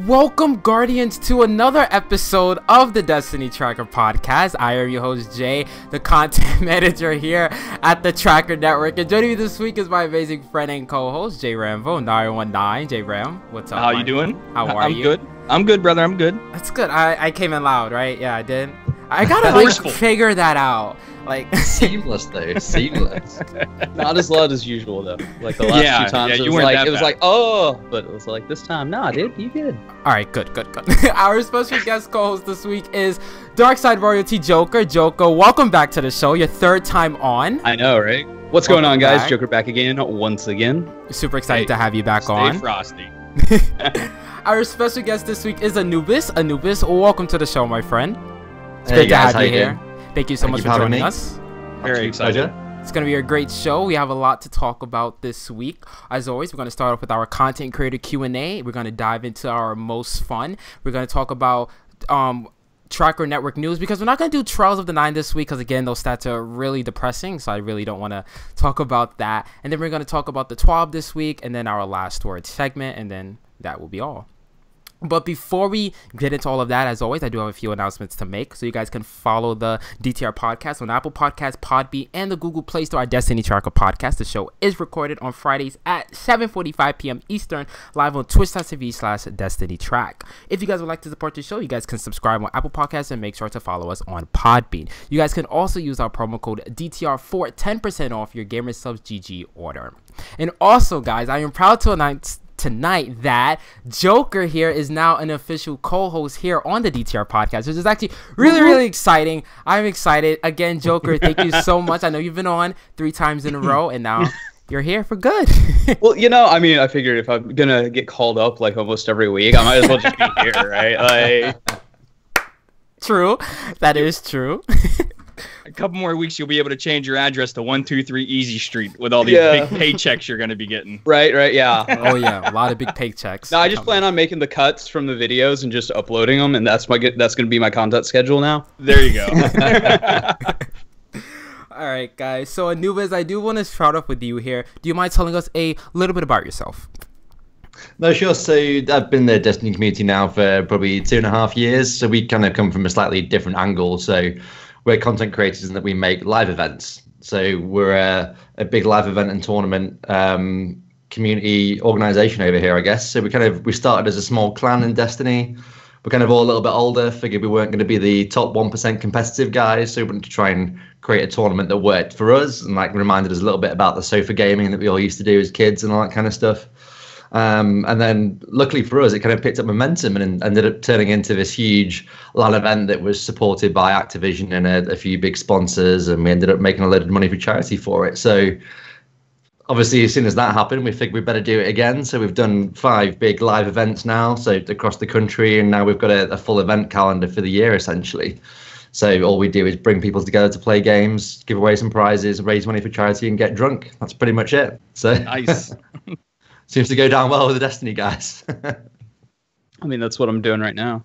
Welcome, Guardians, to another episode of the Destiny Tracker podcast. I am your host, Jay, the content manager here at the Tracker Network. And joining me this week is my amazing friend and co-host, Jay Rambo, 919. Jay Ram, what's up? How you doing? How are you? I'm good. I'm good, brother. I'm good. That's good. I came in loud, right? Yeah, I did. I gotta like figure that out. Like seamless though, seamless. Not as loud as usual though. Like the last few times, it was like, oh, but it was like this time, nah, dude, you good. All right, good. Our special guest co-host this week is Darkside royalty Joker. Joker, welcome back to the show. Your third time on. I know, right? What's going on, guys? Joker back again, once again. Super excited to have you back on. Stay frosty. Our special guest this week is An00bis. An00bis, welcome to the show, my friend. It's hey great guys, to have you here. Thank you so much for joining us. Very excited. It's going to be a great show. We have a lot to talk about this week. As always, we're going to start off with our content creator Q&A. We're going to dive into our most fun. We're going to talk about Tracker Network news because we're not going to do Trials of the 9 this week because, again, those stats are really depressing, so I really don't want to talk about that. And then we're going to talk about the TWAB this week and then our last word segment, and then that will be all. But before we get into all of that, as always, I do have a few announcements to make. So you guys can follow the DTR podcast on Apple Podcasts, Podbean, and the Google Play Store, our Destiny Tracker podcast. The show is recorded on Fridays at 7:45 p.m. Eastern, live on twitch.tv/DestinyTrack. If you guys would like to support the show, you guys can subscribe on Apple Podcasts and make sure to follow us on Podbean. You guys can also use our promo code DTR for 10% off your Gamer Subs GG order. And also, guys, I am proud to announce tonight that Joker here is now an official co-host here on the DTR podcast, which is actually really exciting. I'm excited. Again, Joker, thank you so much. I know you've been on 3 times in a row, and now you're here for good. Well, you know, I mean, I figured if I'm gonna get called up like almost every week, I might as well just be here, right? Like, true. That is true. a couple more weeks, you'll be able to change your address to 123 Easy Street with all these big paychecks you're going to be getting. Right, yeah. Oh, yeah, a lot of big paychecks. No, I just plan on making the cuts from the videos and just uploading them, and that's going to be my content schedule now. There you go. All right, guys. So, An00bis, I do want to start off with you here. Do you mind telling us a little bit about yourself? No, sure. So I've been in the Destiny community now for probably 2.5 years. So we kind of come from a slightly different angle. So we're content creators in that we make live events. So we're a big live event and tournament community organization over here, I guess. So we started as a small clan in Destiny. We're kind of all a little bit older, figured we weren't going to be the top 1% competitive guys. So we wanted to try and create a tournament that worked for us and like reminded us a little bit about the sofa gaming that we all used to do as kids and all that kind of stuff. And then luckily for us, it kind of picked up momentum and ended up turning into this huge LAN event that was supported by Activision and a few big sponsors, and we ended up making a load of money for charity for it. So obviously, as soon as that happened, we figured we'd better do it again. So we've done 5 big live events now, so across the country, and now we've got a full event calendar for the year, essentially. So all we do is bring people together to play games, give away some prizes, raise money for charity, and get drunk. That's pretty much it. So nice. Seems to go down well with the Destiny guys. I mean, that's what I'm doing right now.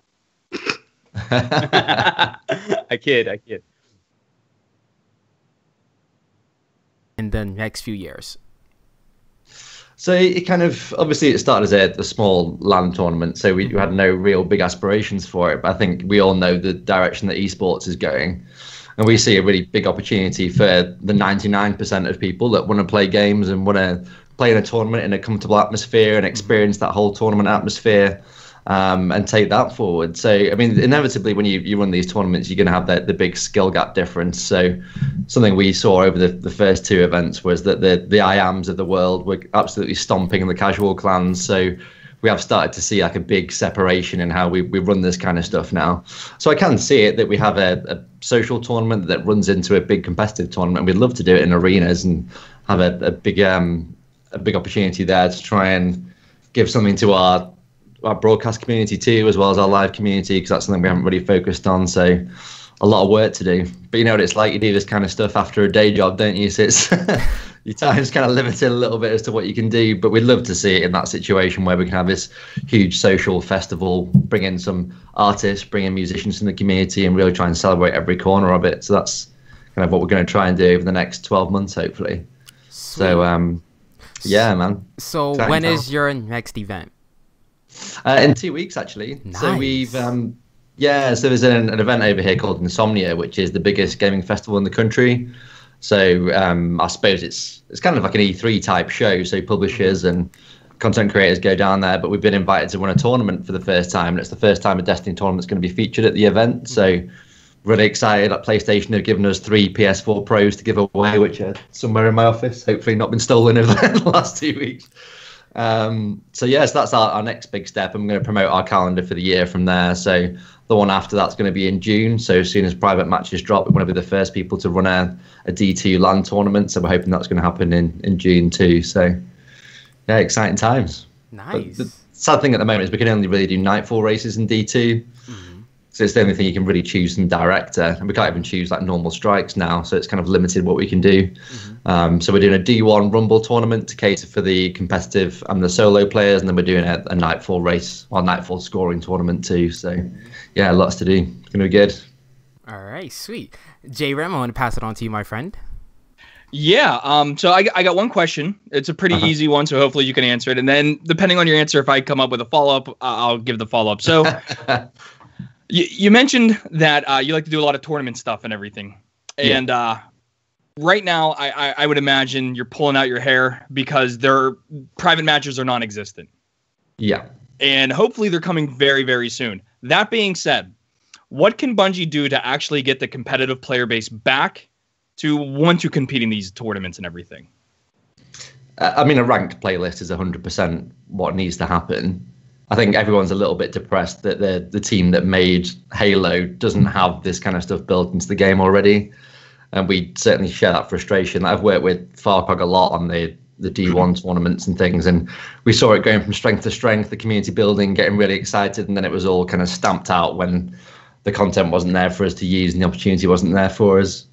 I kid. In the next few years. So it kind of, obviously it started as a small LAN tournament, so we had no real big aspirations for it, but I think we all know the direction that esports is going. And we see a really big opportunity for the 99% of people that want to play games and want to play in a tournament in a comfortable atmosphere and experience that whole tournament atmosphere, and take that forward. So, I mean, inevitably when you run these tournaments, you're going to have the big skill gap difference. So something we saw over the first 2 events was that the IAMs of the world were absolutely stomping the casual clans. So we have started to see like a big separation in how we run this kind of stuff now. So I can see it that we have a social tournament that runs into a big competitive tournament. We'd love to do it in arenas and have a big opportunity there to try and give something to our broadcast community too, as well as our live community, because that's something we haven't really focused on. So a lot of work to do. But you know what it's like, you do this kind of stuff after a day job, don't you? So it's your time's kind of limited a little bit as to what you can do, but we'd love to see it in that situation where we can have this huge social festival, bring in some artists, bring in musicians from the community, and really try and celebrate every corner of it. So that's kind of what we're going to try and do over the next 12 months, hopefully. Sweet. So yeah, man. So when is your next event? In 2 weeks, actually. Nice. So we've, so there's an event over here called Insomnia, which is the biggest gaming festival in the country. So I suppose it's kind of like an E3 type show. So publishers and content creators go down there, but we've been invited to run a tournament for the first time. And it's the first time a Destiny tournament's going to be featured at the event. So really excited. Like PlayStation have given us 3 PS4 Pros to give away, which are somewhere in my office, hopefully not been stolen over the last 2 weeks. So that's our next big step. I'm going to promote our calendar for the year from there. So the one after that's going to be in June. So as soon as private matches drop, we want to be the first people to run a D2 LAN tournament. So we're hoping that's going to happen in June too. So yeah, exciting times. Nice. But the sad thing at the moment is we can only really do nightfall races in D2. So it's the only thing you can really choose from director, and we can't even choose like normal strikes now. So it's kind of limited what we can do. So we're doing a D1 Rumble tournament to cater for the competitive and the solo players, and then we're doing a nightfall race or nightfall scoring tournament too. So yeah, lots to do. It's gonna be good. All right, sweet. J-Rem, I want to pass it on to you, my friend. Yeah. So I got one question. It's a pretty easy one, so hopefully you can answer it. And then depending on your answer, if I come up with a follow-up, I'll give the follow-up. So you mentioned that you like to do a lot of tournament stuff and everything. And right now, I would imagine you're pulling out your hair because their private matches are non-existent. Yeah. And hopefully they're coming very, very soon. That being said, what can Bungie do to actually get the competitive player base back to want to compete in these tournaments and everything? I mean, a ranked playlist is 100% what needs to happen. I think everyone's a little bit depressed that the team that made Halo doesn't have this kind of stuff built into the game already. And we certainly share that frustration. I've worked with Farcog a lot on the D1 tournaments and things, and we saw it going from strength to strength, the community building, getting really excited, and then it was all kind of stamped out when the content wasn't there for us to use and the opportunity wasn't there for us.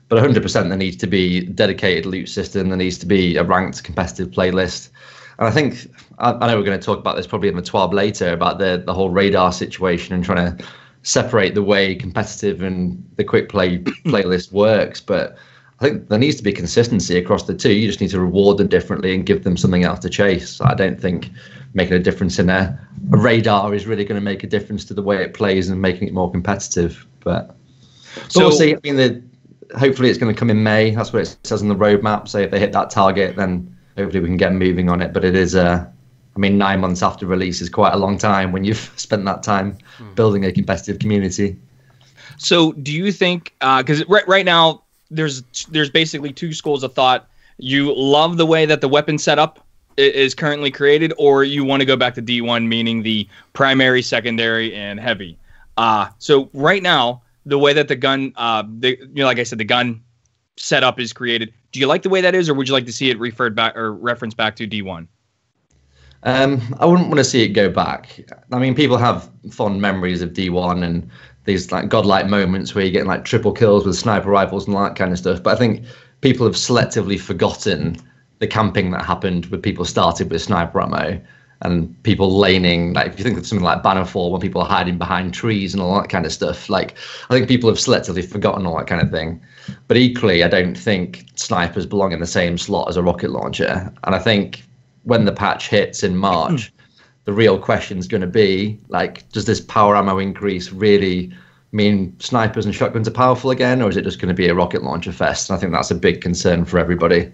But 100% there needs to be a dedicated loot system. There needs to be a ranked competitive playlist. And I think, I know we're going to talk about this probably in the TWAB later, about the whole radar situation and trying to separate the way competitive and the quick play playlist works. But I think there needs to be consistency across the two. You just need to reward them differently and give them something else to chase. I don't think making a difference in a radar is really going to make a difference to the way it plays and making it more competitive. But we'll see. I mean, hopefully it's going to come in May. That's what it says on the roadmap. So if they hit that target, then hopefully we can get moving on it. But it is, 9 months after release is quite a long time when you've spent that time building a competitive community. So do you think, because right now there's basically two schools of thought. You love the way that the weapon setup is currently created, or you want to go back to D1, meaning the primary, secondary, and heavy. So right now, the way that the gun, like I said, the gun setup is created. Do you like the way that is, or would you like to see it referred back or referenced back to D1? I wouldn't want to see it go back. I mean, people have fond memories of D1 and these like godlike moments where you're getting like triple kills with sniper rifles and all that kind of stuff. But I think people have selectively forgotten the camping that happened with people started with sniper ammo and people laning. Like if you think of something like Bannerfall, when people are hiding behind trees and all that kind of stuff, like I think people have selectively forgotten all that kind of thing. But equally, I don't think snipers belong in the same slot as a rocket launcher. And I think when the patch hits in March, the real question is going to be, like, does this power ammo increase really mean snipers and shotguns are powerful again, or is it just going to be a rocket launcher fest? And I think that's a big concern for everybody.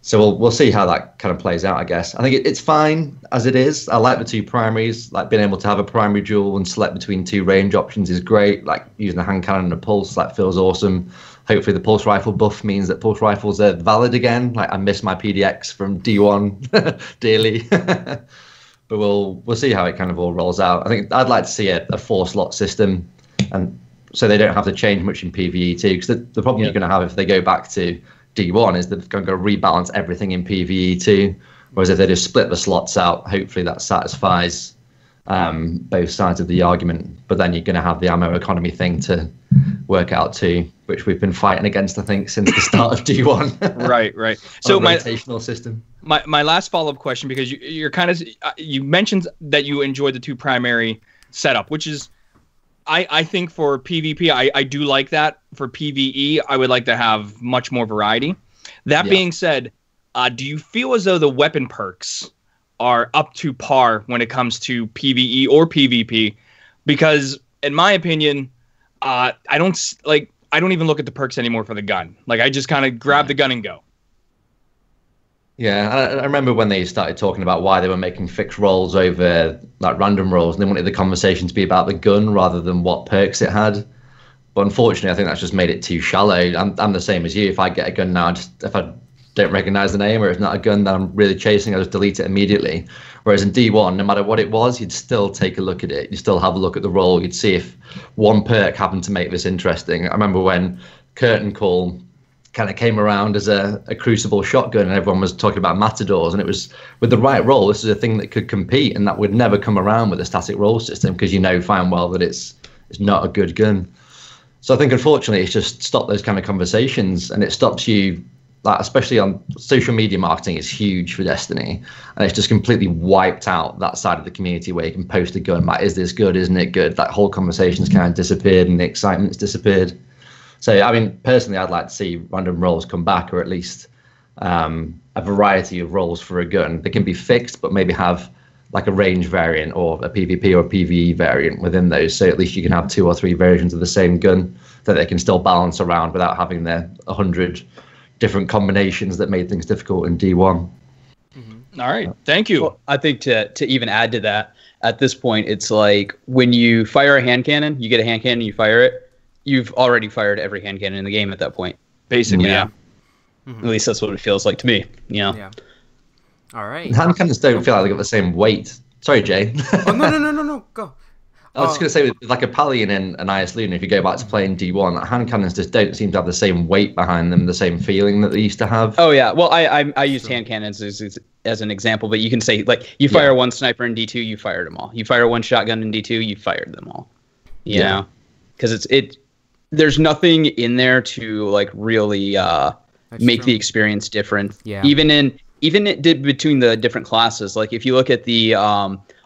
So we'll see how that kind of plays out, I guess. I think it's fine as it is. I like the two primaries. Like being able to have a primary duel and select between two range options is great. Like using a hand cannon and a pulse, that feels awesome. Hopefully the pulse rifle buff means that pulse rifles are valid again. Like I miss my PDX from D1 dearly. But we'll see how it kind of all rolls out. I think I'd like to see a 4-slot system, and so they don't have to change much in PvE too. Because the problem you're going to have if they go back to D1 is that they're going to rebalance everything in PvE too. Whereas if they just split the slots out, hopefully that satisfies both sides of the argument. But then you're going to have the ammo economy thing to work out too, which we've been fighting against, I think, since the start of D1. Right. So my rotational system. My last follow-up question, because you're kind of you mentioned that you enjoyed the two primary setup, which is I think for PvP I do like that. For PvE I would like to have much more variety. That being said, do you feel as though the weapon perks are up to par when it comes to PvE or PvP, because in my opinion, I don't even look at the perks anymore for the gun. Like, I just kind of grab the gun and go. Yeah, I remember when they started talking about why they were making fixed rolls over like random rolls, and they wanted the conversation to be about the gun rather than what perks it had. But unfortunately, I think that's just made it too shallow. I'm the same as you. If I get a gun now, if I don't recognize the name or it's not a gun that I'm really chasing, I just delete it immediately. Whereas in D1, no matter what it was, you'd still take a look at it. You'd still have a look at the roll. You'd see if one perk happened to make this interesting. I remember when Curtain Call kind of came around as a crucible shotgun and everyone was talking about matadors, and it was with the right roll, this is a thing that could compete, and that would never come around with a static roll system, because you know fine well that it's not a good gun. So I think unfortunately it's just stopped those kind of conversations, and it stops you, like, especially on social media marketing is huge for Destiny, and it's just completely wiped out that side of the community where you can post a gun like, is this good, isn't it good? That whole conversation's kind of disappeared and the excitement's disappeared. So, I mean, personally, I'd like to see random rolls come back, or at least a variety of rolls for a gun. They can be fixed, but maybe have like a range variant or a PvP or PvE variant within those. So at least you can have 2 or 3 versions of the same gun that they can still balance around without having their 100 different combinations that made things difficult in D1. Mm-hmm. All right, thank you. Well, I think to even add to that, at this point, it's like when you fire a hand cannon, you get a hand cannon, you fire it. You've already fired every hand cannon in the game at that point. Basically, yeah. Mm-hmm. At least that's what it feels like to me. You know? Yeah. All right. Hand cannons don't feel like they got the same weight. Sorry, Jay. Oh, no. Go. I was just going to say, with like a Pallion and an IS Luna, if you go back to playing D1, hand cannons just don't seem to have the same weight behind them, the same feeling that they used to have. Oh, yeah. Well, I used hand cannons as an example, but you can say, like, you fire one sniper in D2, you fired them all. You fire one shotgun in D2, you fired them all. You know? Because there's nothing in there to, like, really make the experience different. Yeah. Even between the different classes. Like, if you look at the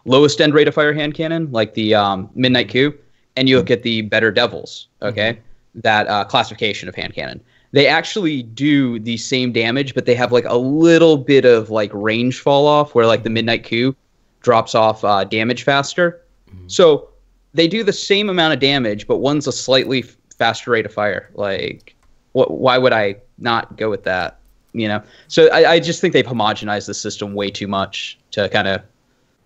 lowest end rate of fire hand cannon, like the Midnight Coup, and you look at the Better Devils, okay, that classification of hand cannon, they actually do the same damage, but they have like a little bit of like range fall off, where like the Midnight Coup drops off damage faster. So they do the same amount of damage, but one's a slightly faster rate of fire. Like, why would I not go with that? You know, so I just think they've homogenized the system way too much to kind of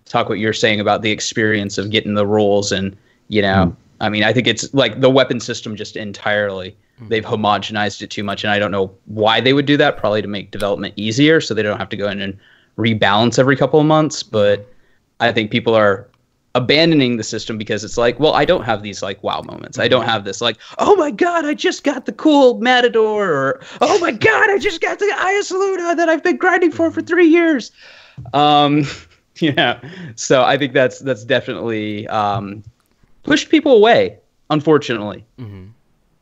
talk what you're saying about the experience of getting the rolls. And, you know, I mean, I think it's like the weapon system just entirely, they've homogenized it too much. And I don't know why they would do that, probably to make development easier so they don't have to go in and rebalance every couple of months. But I think people are abandoning the system because it's like, well, I don't have these like wow moments. I don't have this like, oh my god, I just got the cool Matador, or oh my god, I just got the IS Luna that I've been grinding for 3 years. Yeah, so I think that's definitely pushed people away, unfortunately.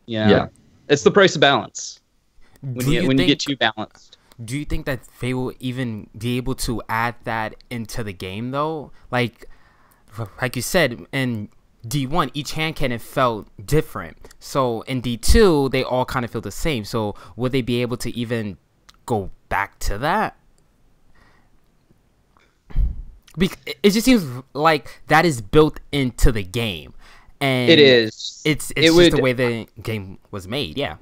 Yeah, it's the price of balance when you get too balanced. Do you think that they will even be able to add that into the game though? Like you said, in D1, each hand cannon felt different. So in D2, they all kind of feel the same. So would they be able to even go back to that? It just seems like that is built into the game. And it is. It's just the way the game was made, yeah.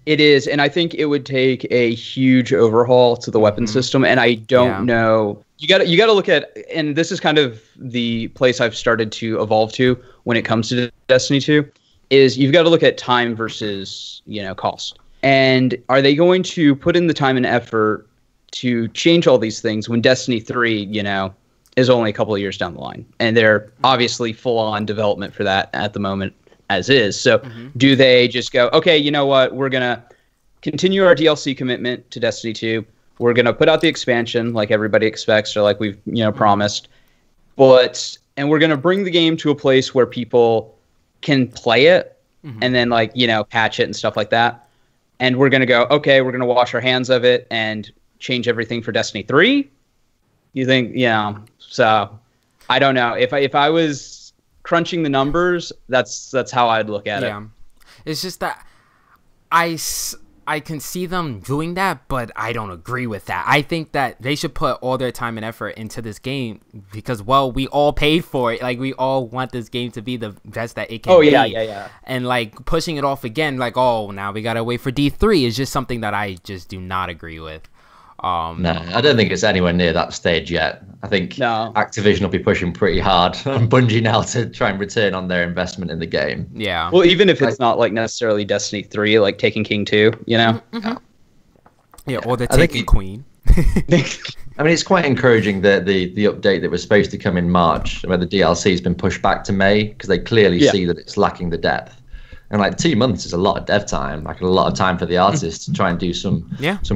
It is, and I think it would take a huge overhaul to the weapon system, and I don't know. You got to look at, and this is kind of the place I've started to evolve to when it comes to Destiny 2, is you've got to look at time versus, you know, cost. And are they going to put in the time and effort to change all these things when Destiny 3, you know, is only a couple of years down the line? And they're obviously full on development for that at the moment as is. So do they just go, okay, you know what, we're going to continue our DLC commitment to Destiny 2. We're going to put out the expansion like everybody expects, or like we've, you know, promised. And we're going to bring the game to a place where people can play it and then, like, you know, patch it and stuff like that. And we're going to go, okay, we're going to wash our hands of it and change everything for Destiny 3. You think, you know, so I don't know. If I was crunching the numbers, that's how I'd look at it. It's just that I can see them doing that, but I don't agree with that. I think that they should put all their time and effort into this game because, well, we all paid for it. Like, we all want this game to be the best that it can be. Yeah. And, like, pushing it off again, like, oh, now we gotta wait for D3 is just something that I just do not agree with. No, I don't think it's anywhere near that stage yet. I think Activision will be pushing pretty hard on Bungie now to try and return on their investment in the game. Yeah. Well, even if it's not like necessarily Destiny 3, like Taken King 2, you know? Yeah, or the Taken Queen. I mean, it's quite encouraging that the update that was supposed to come in March, where the DLC has been pushed back to May, because they clearly see that it's lacking the depth. And like 2 months is a lot of dev time, like a lot of time for the artists to try and do some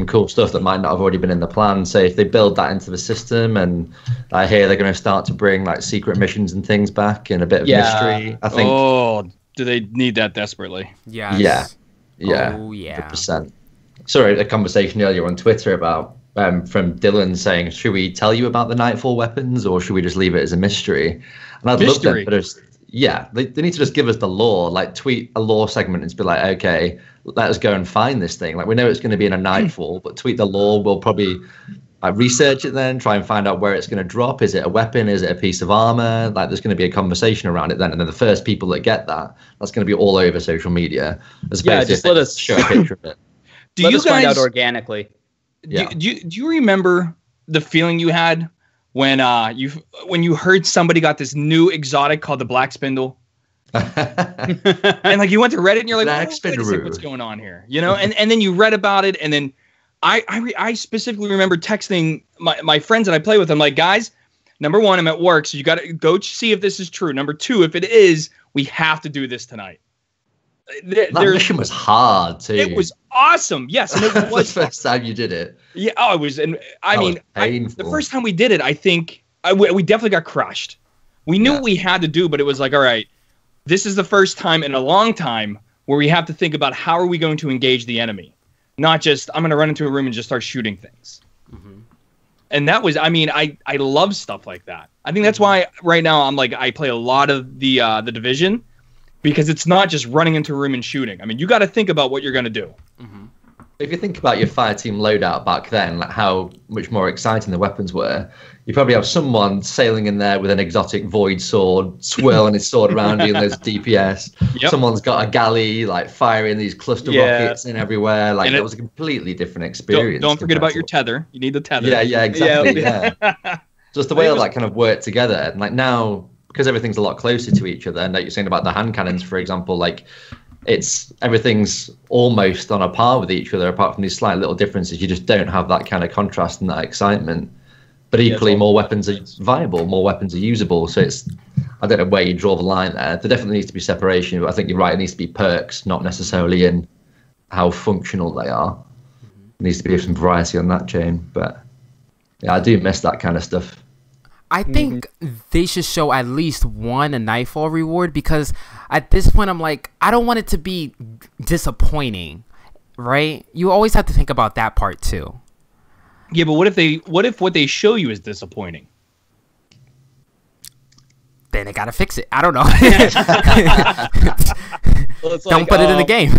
cool stuff that might not have already been in the plan. So if they build that into the system, and I hear they're going to start to bring like secret missions and things back and a bit of mystery, I think. Oh, do they need that desperately? Yes. Yeah. Oh, yeah. 100%. Sorry, a conversation earlier on Twitter about from Dylan saying, should we tell you about the Nightfall weapons or should we just leave it as a mystery? And I'd love them, but they need to just give us the lore, like tweet a lore segment and just be like, okay, let us go and find this thing. Like, we know it's going to be in a Nightfall, but tweet the lore. We'll probably research it then, try and find out where it's going to drop. Is it a weapon? Is it a piece of armor? Like, there's going to be a conversation around it then. And then the first people that get that's going to be all over social media. Just let us show a picture of it. Let us find out organically. Do you remember the feeling you had when you heard somebody got this new exotic called the Black Spindle? And like you went to Reddit and you're like, what's going on here? You know, and then you read about it, and then I specifically remember texting my friends that I play with. I'm like, guys, number one, I'm at work, so you got to go see if this is true. Number two, if it is, we have to do this tonight. That mission was hard too. It was awesome. Yes, and it was the first time you did it. Yeah, it was, and I mean, the first time we did it, I think we definitely got crushed. We knew what we had to do, but it was like, all right, this is the first time in a long time where we have to think about how are we going to engage the enemy, not just I'm going to run into a room and just start shooting things. And that was, I mean, I love stuff like that. I think that's why right now I'm like, I play a lot of the Division. Because it's not just running into a room and shooting. I mean, you got to think about what you're going to do. If you think about your fireteam loadout back then, like how much more exciting the weapons were, you probably have someone sailing in there with an exotic void sword, swirling his sword around you, and there's DPS. Someone's got a gally, like firing these cluster rockets in everywhere. Like, it was a completely different experience. Don't forget about your tether. You need the tether. Yeah, exactly. Just the way all that kind of worked together. And like now, because everything's a lot closer to each other, and like you're saying about the hand cannons, for example, like everything's almost on a par with each other, apart from these slight little differences. You just don't have that kind of contrast and that excitement. But equally, more weapons are viable, more weapons are usable. So I don't know where you draw the line there. There definitely needs to be separation, but I think you're right. It needs to be perks, not necessarily in how functional they are. There needs to be some variety on that chain. But yeah, I do miss that kind of stuff. I think they should show at least one a Nightfall reward, because at this point I'm like, I don't want it to be disappointing, right? You always have to think about that part too. Yeah, but what if what they show you is disappointing? Then they gotta fix it. I don't know. Well, it's don't put it in the game.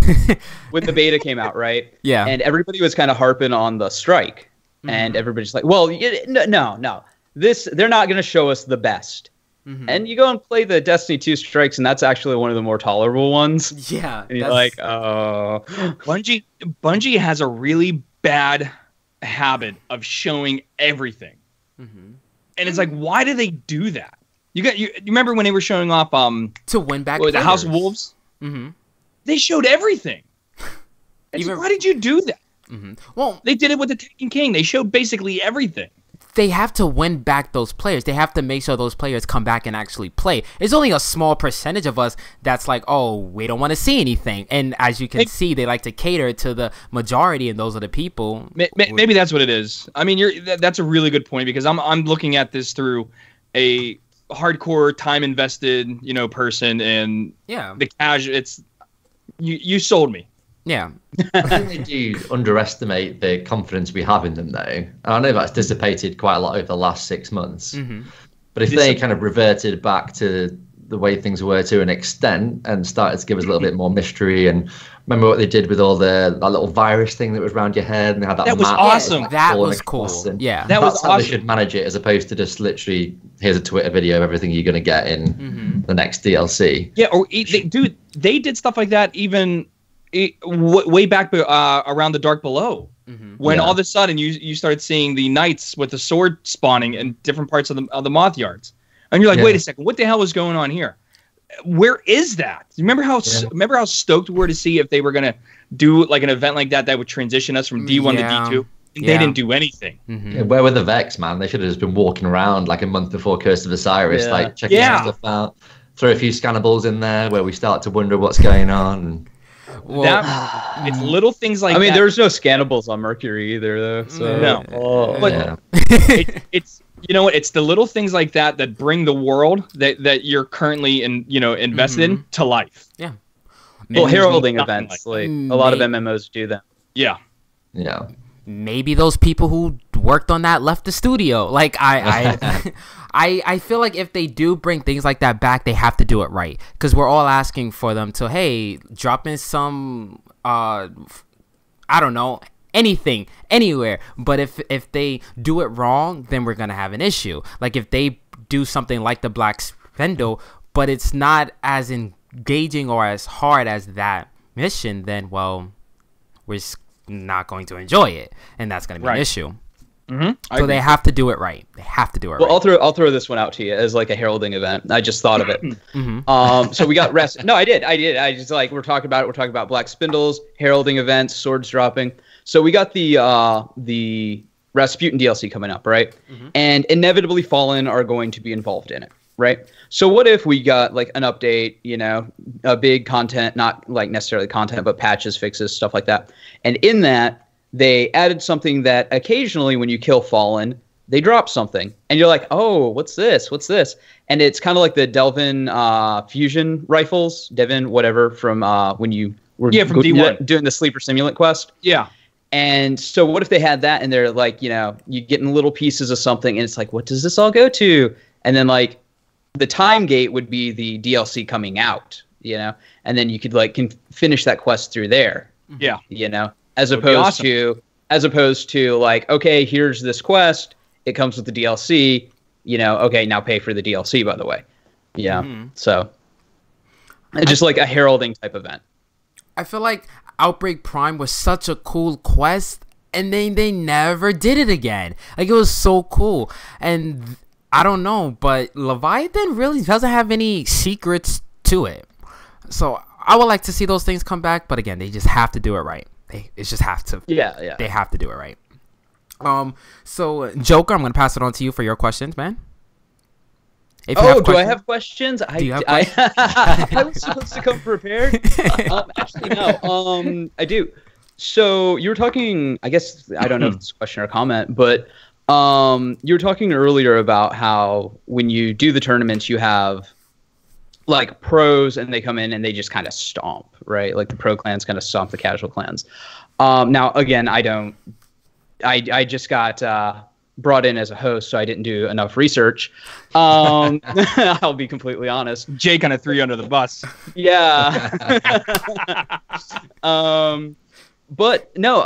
When the beta came out, right? Yeah. And everybody was kind of harping on the strike, and everybody's like, well, no. They're not going to show us the best. And you go and play the Destiny 2 strikes, and that's actually one of the more tolerable ones. Yeah. And you're like, oh. Bungie has a really bad habit of showing everything. And it's like, why do they do that? You remember when they were showing off to win back the House of Wolves? They showed everything. Why did you do that? Well, they did it with the Taken King. They showed basically everything. They have to win back those players. They have to make sure those players come back and actually play. It's only a small percentage of us that's like, oh, we don't want to see anything. And as you can see, they like to cater to the majority, and those are the people. Maybe that's what it is. I mean, that's a really good point, because I'm looking at this through a hardcore, time invested, person, and the casual. It's you sold me. Yeah. I think they do underestimate the confidence we have in them, though. And I know that's dissipated quite a lot over the last 6 months. But if they kind of reverted back to the way things were to an extent and started to give us a little bit more mystery and remember what they did with all that little virus thing that was around your head, and they had that. That was map awesome. That was cool. Yeah, that was that's awesome. how they should manage it, as opposed to just literally here's a Twitter video of everything you're going to get in the next DLC. Yeah, or they did stuff like that even way back around the Dark Below. When all of a sudden you started seeing the knights with the sword spawning in different parts of the moth yards, and you're like, wait a second, what the hell is going on here? Where is that? Remember how stoked we were to see if they were gonna do like an event like that would transition us from D1 to D2? And they didn't do anything. Yeah, where were the Vex, man? They should have just been walking around like a month before Curse of Osiris, like checking stuff out. Throw a few scannables in there where we start to wonder what's going on. Well, it's little things like that. I mean, there's no scannables on Mercury either, though. So. No. But it's you know what? It's the little things like that that bring the world that you're currently invested in to life. Yeah. Well, heralding events, like a lot of MMOs do that. Yeah. Yeah. Maybe those people who worked on that left the studio. Like I feel like if they do bring things like that back, they have to do it right, because we're all asking for them to, hey, drop in some I don't know, anything, anywhere. But if they do it wrong, then we're gonna have an issue. Like if they do something like the Black Spindle, but it's not as engaging or as hard as that mission, then well, we're not going to enjoy it, and that's going to be an issue. So they have to do it right. They have to do it right. I'll throw this one out to you as like a heralding event. I just thought of it. So we got rest. No, I did. I just like we're talking about it. We're talking about Black Spindles, heralding events, swords dropping. So we got the Rasputin DLC coming up, right? And inevitably Fallen are going to be involved in it, right? So what if we got like an update, a big content, not like necessarily content, but patches, fixes, stuff like that. And in that, they added something that occasionally when you kill Fallen, they drop something. And you're like, oh, what's this? What's this? And it's kind of like the Delvin fusion rifles, Devin, whatever, from when you were from D1. Doing the Sleeper Simulant quest. Yeah. And so what if they had that and they're like, you getting little pieces of something and it's like, what does this all go to? And then like the time gate would be the DLC coming out, and then you could like finish that quest through there. Yeah. As opposed to like, okay, here's this quest. It comes with the DLC, okay, now pay for the DLC, by the way. Yeah. So it's just like a heralding type event. I feel like Outbreak Prime was such a cool quest, and then they never did it again. Like, it was so cool. And I don't know, but Leviathan really doesn't have any secrets to it. So I would like to see those things come back, but again, they just have to do it right. They just have to. Yeah. They have to do it right. So Joker, I'm gonna pass it on to you for your questions, man. Do I have questions? Do you have questions? I was supposed to come prepared. Actually, no. I do. So you were talking. I guess I don't know if it's a question or a comment, but you were talking earlier about how when you do the tournaments, you have like pros and they come in and they just kind of stomp, right? Like the pro clans kind of stomp the casual clans. Now, again, I just got brought in as a host, so I didn't do enough research. I'll be completely honest. Jay kind of threw you under the bus. Yeah. But no,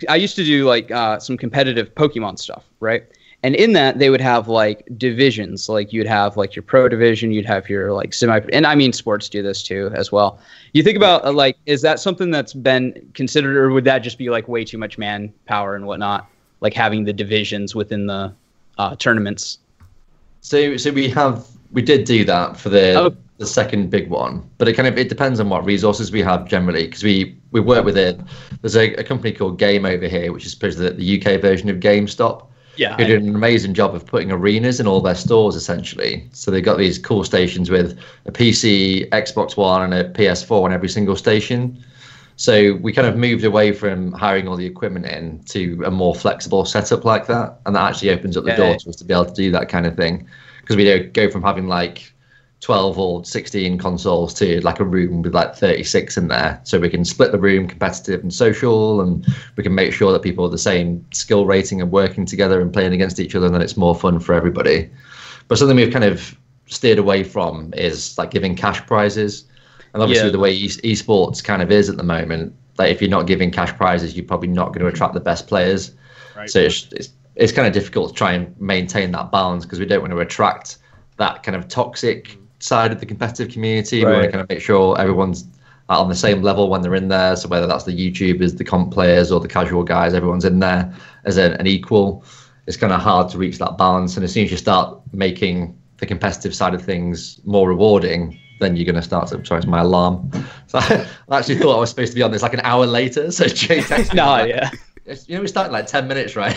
I used to do like some competitive Pokemon stuff, right? And in that, they would have like divisions. Like you'd have like your pro division, you'd have your like semi, and I mean sports do this too as well. You think about like, is that something that's been considered, or would that just be like way too much manpower and whatnot? Like having the divisions within the tournaments. So we did do that for the second big one, but it depends on what resources we have generally, because we work with it. There's a company called Game over here, which is supposed the UK version of GameStop. Yeah, who did an amazing job of putting arenas in all their stores, essentially. So they've got these cool stations with a PC, Xbox One, and a PS4 on every single station. So we kind of moved away from hiring all the equipment in to a more flexible setup like that, and that actually opens up the door to us to be able to do that kind of thing, because we don't go from having like 12 or 16 consoles to like a room with like 36 in there. So we can split the room, competitive and social, and we can make sure that people are the same skill rating and working together and playing against each other, and then it's more fun for everybody. But something we've kind of steered away from is like giving cash prizes. And obviously the way esports kind of is at the moment, like if you're not giving cash prizes, you're probably not going to attract the best players. Right. So it's kind of difficult to try and maintain that balance, because we don't want to attract that kind of toxic side of the competitive community. Right. We want to kind of make sure everyone's on the same level when they're in there. So whether that's the YouTubers, the comp players, or the casual guys, everyone's in there as an equal. It's kind of hard to reach that balance. And as soon as you start making the competitive side of things more rewarding, then you're going to start to... Sorry, it's my alarm. So I actually thought I was supposed to be on this like an hour later. So Jay texted me. Yeah. You know, we started like 10 minutes, right?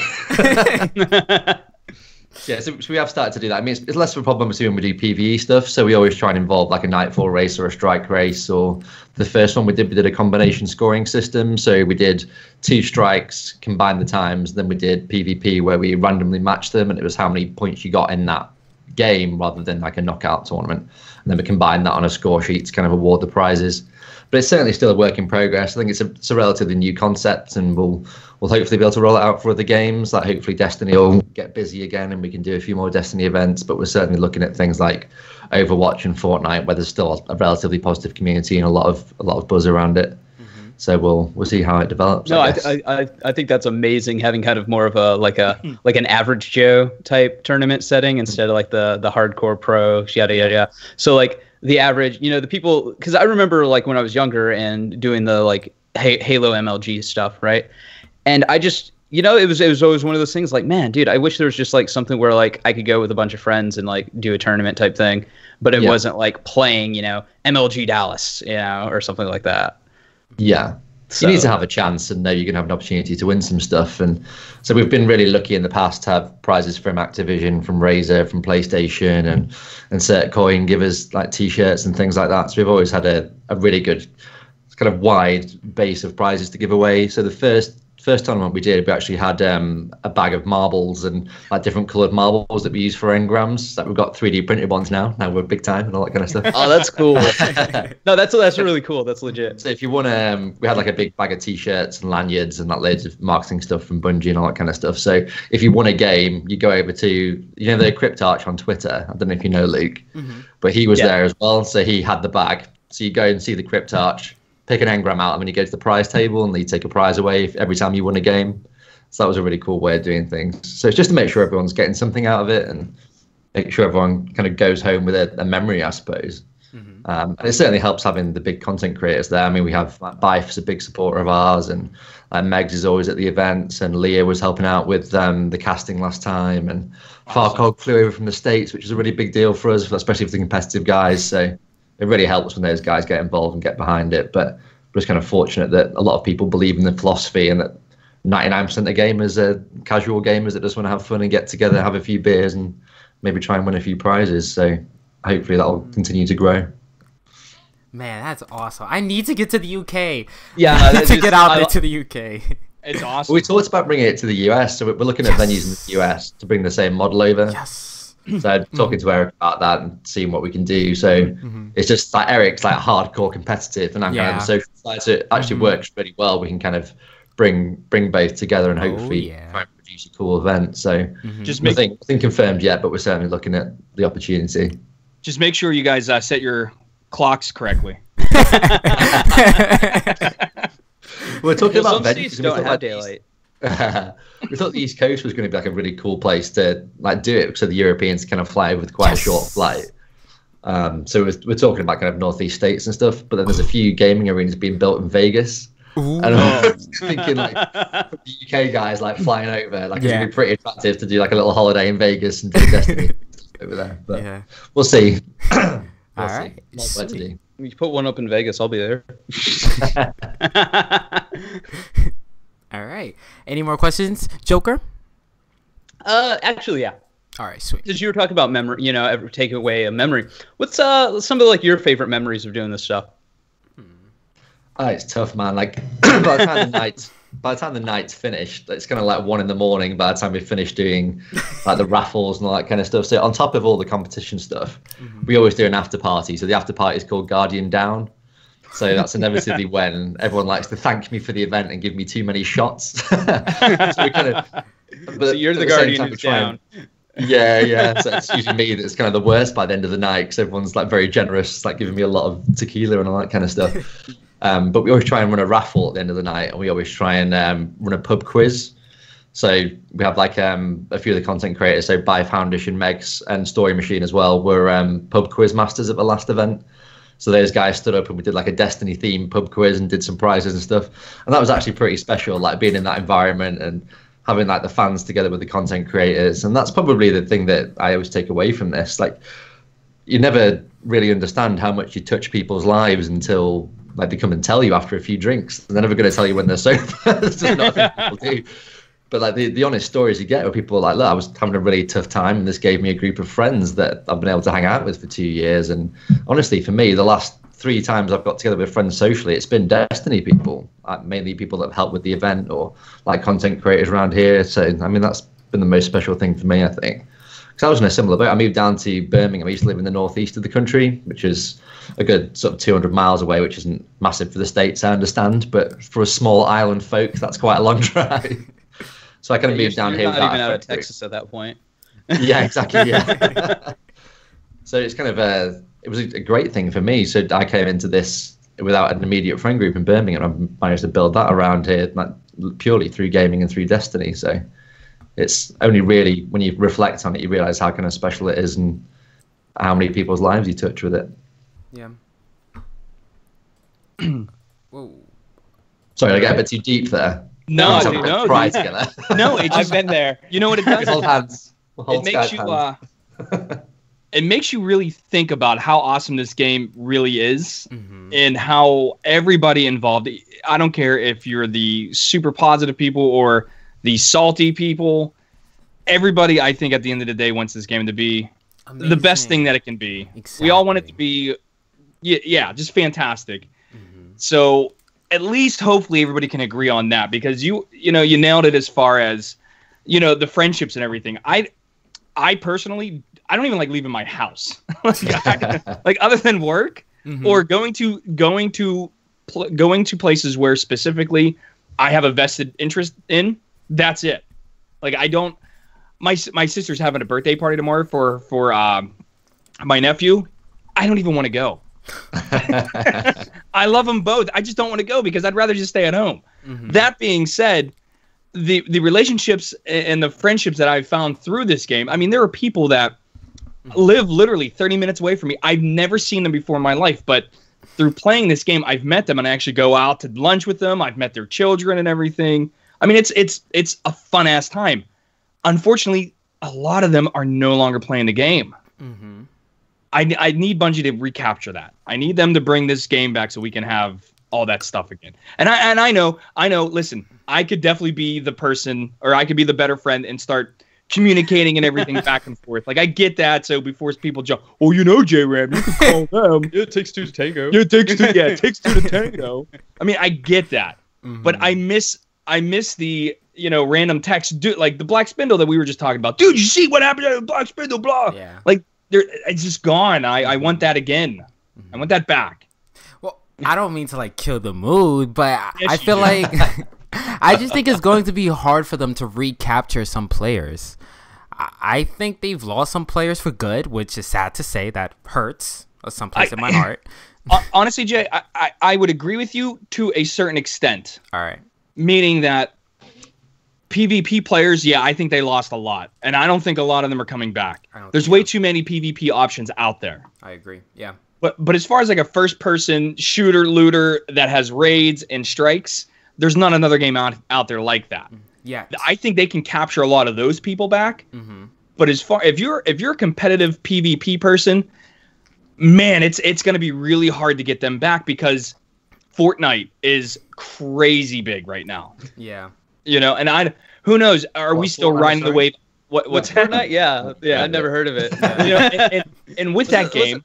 Yeah, so we have started to do that. I mean, it's less of a problem when we do PvE stuff. So we always try and involve like a Nightfall race or a Strike race. Or the first one we did a combination scoring system. So we did 2 strikes, combined the times. Then we did PvP where we randomly matched them, and it was how many points you got in that game rather than like a knockout tournament. And then we combined that on a score sheet to kind of award the prizes. But it's certainly still a work in progress. I think it's a relatively new concept, and we'll hopefully be able to roll it out for other games. Like hopefully Destiny will get busy again and we can do a few more Destiny events. But we're certainly looking at things like Overwatch and Fortnite, where there's still a relatively positive community and a lot of buzz around it. So we'll see how it develops. No, I think that's amazing, having kind of more of a like an average Joe type tournament setting instead of like the hardcore pro yada yada yada. So like the average, you know, the people, because I remember like when I was younger and doing the like Halo MLG stuff, right? And I just, you know, it was always one of those things like, man, dude, I wish there was just like something where like I could go with a bunch of friends and like do a tournament type thing, but it wasn't like playing, you know, MLG Dallas, you know, or something like that. Yeah. So, you need to have a chance and know you're going to have an opportunity to win some stuff. And so we've been really lucky in the past to have prizes from Activision, from Razer, from PlayStation, and Certcoin give us like T-shirts and things like that. So we've always had a really good kind of wide base of prizes to give away. So the first tournament we did, we actually had a bag of marbles and like different coloured marbles that we use for engrams. Like we've got 3D printed ones now. Now we're big time and all that kind of stuff. Oh, that's cool. No, that's really cool. That's legit. So if you want to, we had like a big bag of T-shirts and lanyards and like loads of marketing stuff from Bungie and all that kind of stuff. So if you want a game, you go over to, you know, the Cryptarch on Twitter. I don't know if you know Luke, but he was there as well. So he had the bag. So you go and see the Cryptarch, pick an engram out, and then you go to the prize table and you take a prize away every time you win a game. So that was a really cool way of doing things. So it's just to make sure everyone's getting something out of it and make sure everyone kind of goes home with a memory, I suppose. And it certainly helps having the big content creators there. I mean, we have like, Bife's a big supporter of ours, and Megs is always at the events, and Leah was helping out with the casting last time, and Farcog flew over from the States, which is a really big deal for us, especially for the competitive guys. So it really helps when those guys get involved and get behind it. But we're just kind of fortunate that a lot of people believe in the philosophy, and that 99% of gamers are casual gamers that just want to have fun and get together, have a few beers, and maybe try and win a few prizes. So hopefully that'll continue to grow. Man, that's awesome. I need to get to the UK. Yeah, to get out there to the UK. It's awesome. We talked about bringing it to the US, so we're looking at venues in the US to bring the same model over. Yes. So talking to Eric about that and seeing what we can do. So it's just like Eric's like hardcore competitive, and I'm kind of the social side. So it actually works really well. We can kind of bring both together and hopefully try and produce a cool event. So just nothing confirmed yet, but we're certainly looking at the opportunity. Just make sure you guys set your clocks correctly. We're talking about venues. Don't have daylight. We thought the East Coast was going to be like a really cool place to like do it, so the Europeans kind of fly with quite a short flight. So we're talking about kind of Northeast states and stuff, but then there's a few gaming arenas being built in Vegas. Ooh. And I'm thinking like the UK guys like flying over, like it's gonna be pretty attractive to do like a little holiday in Vegas and do Destiny over there. But we'll see. All right. What to do. You put one up in Vegas, I'll be there. All right. Any more questions, Joker? Actually, yeah. All right, sweet. Because you were talking about memory, you know, take away a memory. What's some of like your favorite memories of doing this stuff? Oh, it's tough, man. Like by the time the night's finished, it's kind of like 1 a.m. by the time we finish doing like the raffles and all that kind of stuff. So on top of all the competition stuff, we always do an after party. So the after party is called Guardian Down. So that's inevitably when everyone likes to thank me for the event and give me too many shots. So we kind of, so you're the Guardian who's down. Yeah. So it's usually me that's kind of the worst by the end of the night because everyone's like very generous, like giving me a lot of tequila and all that kind of stuff. But we always try and run a raffle at the end of the night, and we always try and run a pub quiz. So we have like a few of the content creators, so By Foundation, Megs, and Story Machine as well, were pub quiz masters at the last event. So those guys stood up and we did like a Destiny themed pub quiz and did some prizes and stuff. And that was actually pretty special, like being in that environment and having like the fans together with the content creators. And that's probably the thing that I always take away from this. Like, you never really understand how much you touch people's lives until like they come and tell you after a few drinks. And they're never going to tell you when they're sober. That's just not a thing people do. But like the honest stories you get where people are like, look, I was having a really tough time and this gave me a group of friends that I've been able to hang out with for 2 years. And honestly, for me, the last 3 times I've got together with friends socially, it's been Destiny people, mainly people that have helped with the event or like content creators around here. So, I mean, that's been the most special thing for me, I think. Because I was in a similar boat. I moved down to Birmingham. I used to live in the northeast of the country, which is a good sort of 200 miles away, which isn't massive for the States, I understand. But for a small island folk, that's quite a long drive. So I kind of moved down here. Not even out of Texas at that point. Yeah, exactly. Yeah. So it's kind of it was a great thing for me. So I came into this without an immediate friend group in Birmingham. I managed to build that around here, like, purely through gaming and through Destiny. So it's only really when you reflect on it, you realize how kind of special it is and how many people's lives you touch with it. Yeah. Whoa. Sorry, I get a bit too deep there. No, Dude, no, cry dude. together. No, I've been there. You know what it does? Hold hands. It makes you it makes you really think about how awesome this game really is, and how everybody involved, I don't care if you're the super positive people or the salty people, everybody, I think at the end of the day wants this game to be the best thing that it can be. Exactly. We all want it to be just fantastic. So at least hopefully everybody can agree on that, because you nailed it as far as the friendships and everything. I personally, I don't even like leaving my house like other than work or going to places where specifically I have a vested interest in. That's it. Like, I don't. My sister's having a birthday party tomorrow for my nephew. I don't even want to go. I love them both. I just don't want to go because I'd rather just stay at home. That being said, the relationships and the friendships that I've found through this game, I mean, there are people that live literally 30 minutes away from me. I've never seen them before in my life, but through playing this game, I've met them and I actually go out to lunch with them. I've met their children and everything. I mean, it's a fun ass time. Unfortunately, a lot of them are no longer playing the game. I need Bungie to recapture that. I need them to bring this game back so we can have all that stuff again. And I know. Listen, I could definitely be the person, or I could be the better friend and start communicating and everything back and forth. Like, I get that. So before people jump, J-Ram, you can call them. It takes 2 to tango. It takes 2 to tango. I mean, I get that, but I miss the random text, dude, like the Black Spindle that we were just talking about. Dude, you see what happened to the Black Spindle? Blah. Yeah. Like, it's just gone. I want that again. I want that back. Well, I don't mean to like kill the mood, but yes, I feel like I just think it's going to be hard for them to recapture some players. I think they've lost some players for good, which is sad to say. That hurts someplace in my heart. Honestly, Jay, I would agree with you to a certain extent. All right. Meaning that PvP players, yeah, I think they lost a lot. And I don't think a lot of them are coming back. There's way too many PvP options out there. I agree, yeah. But as far as like a first-person shooter, looter that has raids and strikes, there's not another game out there like that. Yeah. I think they can capture a lot of those people back. But if you're a competitive PvP person, man, it's going to be really hard to get them back because Fortnite is crazy big right now. Yeah. And who knows? Are we still riding the wave? What's Fortnite? Yeah. I've never heard of it. And with that game,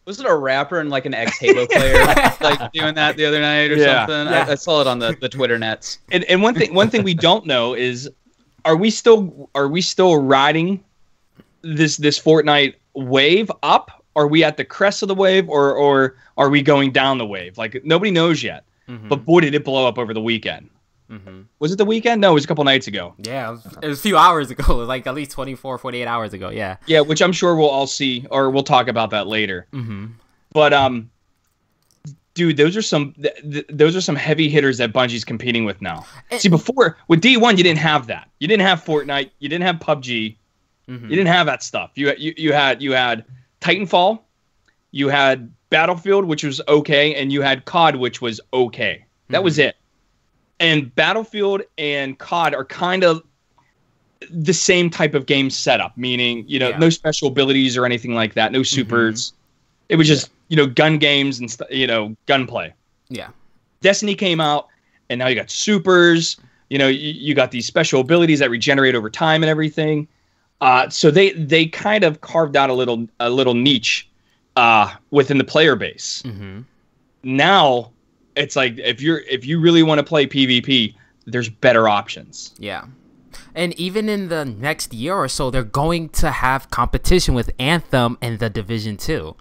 wasn't a rapper and like an ex-Halo player like doing that the other night or something? Yeah. I saw it on the Twitter nets. And one thing we don't know is, are we still riding this Fortnite wave up? Are we at the crest of the wave, or are we going down the wave? Like, nobody knows yet. But boy, did it blow up over the weekend. Was it the weekend? No, it was a couple nights ago. Yeah, it was a few hours ago. It was like at least 24, 48 hours ago. Yeah. Yeah, which I'm sure we'll all see, or we'll talk about that later. But dude, those are some heavy hitters that Bungie's competing with now. See, before with D1, you didn't have that. You didn't have Fortnite. You didn't have PUBG. You didn't have that stuff. You had Titanfall. You had Battlefield, which was okay, and you had COD, which was okay. That was it. And Battlefield and COD are kind of the same type of game setup, meaning, no special abilities or anything like that, no supers. It was just, gun games and, gunplay. Yeah. Destiny came out, and now you got supers, you got these special abilities that regenerate over time and everything. So they kind of carved out a little niche within the player base. Now it's like if you really want to play PvP, there's better options. Yeah. And even in the next year or so, they're going to have competition with Anthem and the Division 2.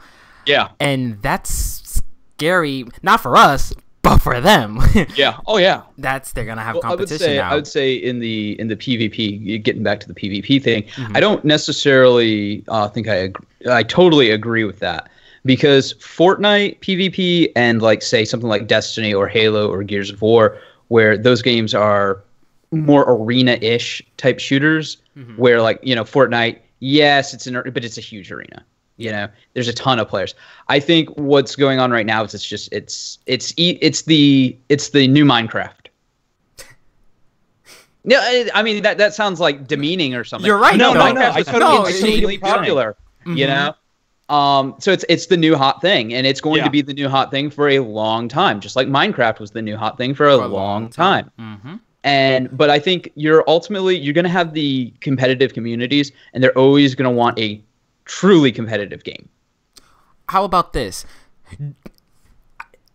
Yeah. And that's scary, not for us, but for them. Yeah. Oh yeah. They're gonna have competition now. I would say in the PvP, getting back to the PvP thing, I don't necessarily think I totally agree with that. Because Fortnite PvP and say something like Destiny or Halo or Gears of War, where those games are more arena-ish type shooters, where Fortnite, yes, but it's a huge arena. There's a ton of players. I think what's going on right now is it's the new Minecraft. Yeah, I mean that sounds like demeaning or something. You're right. No, Minecraft is insanely popular. So it's the new hot thing, and it's going to be the new hot thing for a long time, just like Minecraft was the new hot thing for a long time. But I think you're going to have the competitive communities, and they're always going to want a truly competitive game. How about this?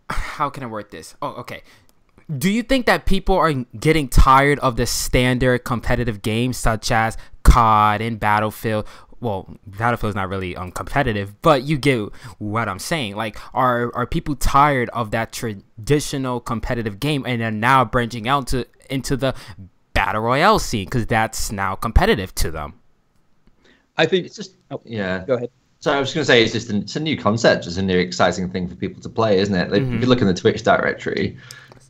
How can I word this? Oh, okay. Do you think that people are getting tired of the standard competitive games such as COD and Battlefield? Well, Battlefield's not really competitive, but you get what I'm saying. Are people tired of that traditional competitive game and are now branching out into the battle royale scene because that's now competitive to them? I think it's just yeah. Go ahead. So I was going to say it's a new concept, it's a new exciting thing for people to play, isn't it? If you look in the Twitch directory,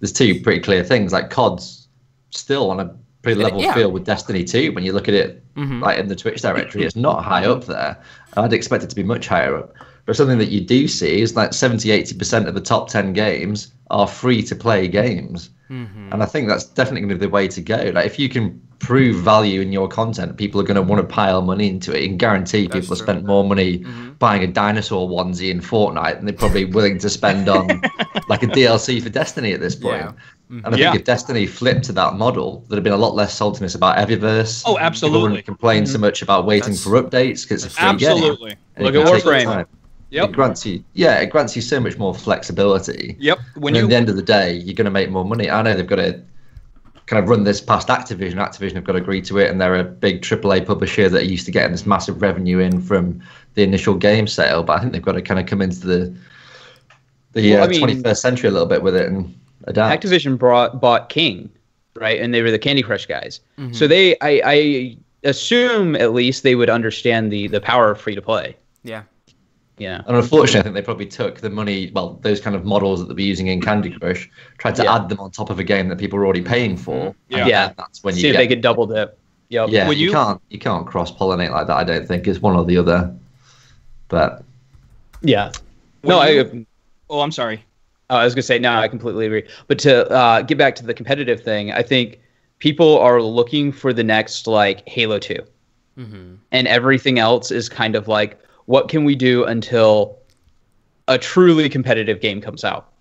there's two pretty clear things. COD's still on a pretty level field with Destiny 2. When you look at it in the Twitch directory, it's not high up there. I'd expect it to be much higher up. But something that you do see is 70-80% of the top 10 games are free to play games. And I think that's definitely going to be the way to go. If you can prove value in your content, people are going to want to pile money into it. You can guarantee people have spent more money buying a dinosaur onesie in Fortnite than they're probably willing to spend on a DLC for Destiny at this point. And I think if Destiny flipped to that model, there'd have been a lot less saltiness about Everyverse. Oh, absolutely. People wouldn't complain so much about waiting for updates because it's a free game. Absolutely. Look at Warframe. Yep. It grants you so much more flexibility. Yep. At the end of the day, you're going to make more money. I know they've got to kind of run this past Activision. Activision have got to agree to it, and they're a big AAA publisher that are used to getting this massive revenue in from the initial game sale. But I think they've got to kind of come into the 21st century a little bit with it and adapt. Activision bought King, right? And they were the Candy Crush guys. So I assume at least they would understand the power of free to play. Yeah. Yeah. And unfortunately, I think they probably took the money, those kind of models that they were using in Candy Crush, tried to add them on top of a game that people were already paying for. Yeah. That's when see if they could double dip. Yep. Yeah. You can't cross pollinate like that. I don't think it's one or the other. But yeah. I'm sorry. Oh, I was gonna say no. I completely agree. But to get back to the competitive thing, I think people are looking for the next Halo 2, and everything else is kind of what can we do until a truly competitive game comes out?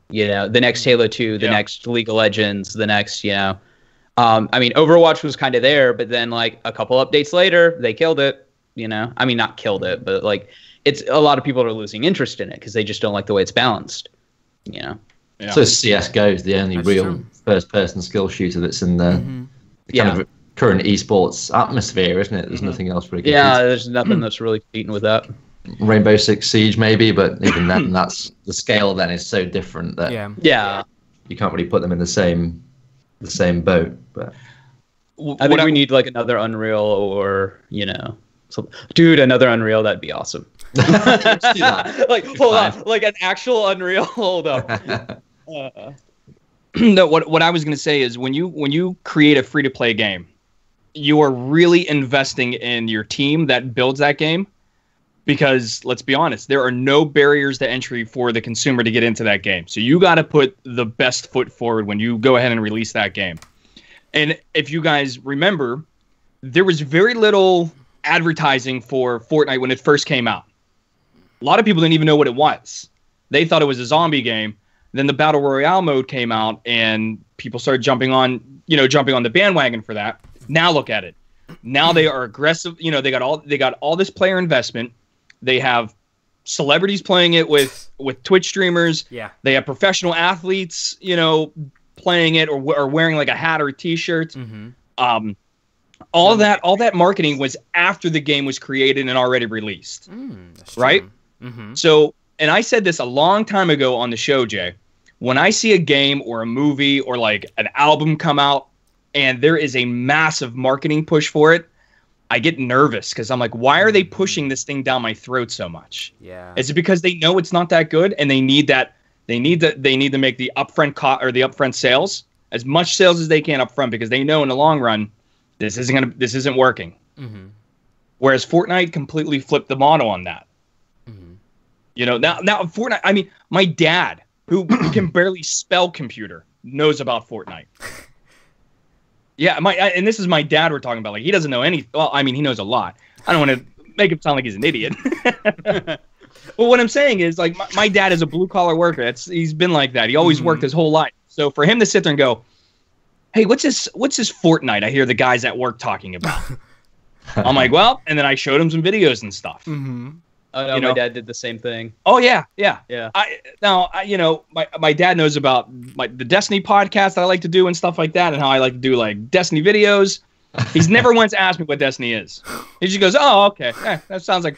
The next Halo 2, the next League of Legends, the next, I mean, Overwatch was kind of there, but then a couple updates later, they killed it, I mean, not killed it, but it's a lot of people are losing interest in it because they just don't like the way it's balanced, Yeah. So CSGO is the only real first-person skill shooter that's in the kind of current esports atmosphere, isn't it? There's nothing else really. There's nothing that's really competing with that. Rainbow Six Siege maybe, but even then, that's the scale then is so different that you can't really put them in the same the same boat. But I think we need like another Unreal or, dude, another Unreal, that'd be awesome. let's do that. Like, hold on, like an actual Unreal, hold up. No, what I was going to say is when you create a free-to-play game, you are really investing in your team that builds that game, because let's be honest, there are no barriers to entry for the consumer to get into that game. So you got to put the best foot forward when you go ahead and release that game. And if you guys remember, there was very little advertising for Fortnite when it first came out. A lot of people didn't even know what it was. They thought it was a zombie game. Then the Battle Royale mode came out and people started jumping on the bandwagon for that. Now look at it. Now they are aggressive. They got all this player investment. They have celebrities playing it with Twitch streamers. Yeah. They have professional athletes, playing it or wearing like a hat or a t-shirt. Mm-hmm. All that marketing was after the game was created and already released. Right? Mm-hmm. So, and I said this a long time ago on the show, Jay. When I see a game or a movie or like an album come out and there is a massive marketing push for it, I get nervous because I'm like, why are they pushing this thing down my throat so much? Yeah. Is it because they know it's not that good and they need to make the upfront or the upfront sales, as much sales as they can upfront, because they know in the long run this isn't working. Mm-hmm. Whereas Fortnite completely flipped the model on that. Mm-hmm. Now Fortnite. I mean, my dad, who can barely spell computer, knows about Fortnite. Yeah, and this is my dad we're talking about. Like, he doesn't know any. Well, I mean, he knows a lot. I don't want to make him sound like he's an idiot. But what I'm saying is, like, my dad is a blue collar worker. He's been like that. He always worked his whole life. So for him to sit there and go, "Hey, what's this Fortnite I hear the guys at work talking about?" I'm like, well, and then I showed him some videos and stuff. Mm-hmm. Oh no, my dad did the same thing. Oh yeah. My dad knows about the Destiny podcast that I like to do and stuff like that, and how I like to do like Destiny videos. He's never once asked me what Destiny is. He just goes, "Oh, okay, that sounds like."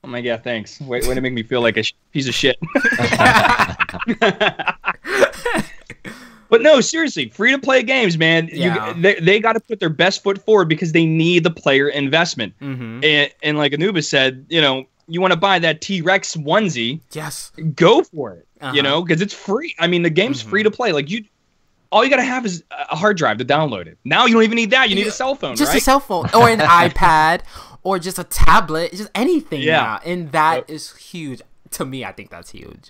I'm like, yeah, thanks. Way to make me feel like a piece of shit. But no, seriously, free-to-play games, man. Yeah. They got to put their best foot forward because they need the player investment. Mm-hmm. And like An00bis said, you want to buy that T-Rex onesie, Yes. go for it, Uh-huh. because it's free. I mean, the game's free to play. Like, all you got to have is a hard drive to download it. Now you don't even need that. You need a cell phone, Just right? a cell phone or an iPad or just a tablet. Just anything now. And that is huge. To me, I think that's huge.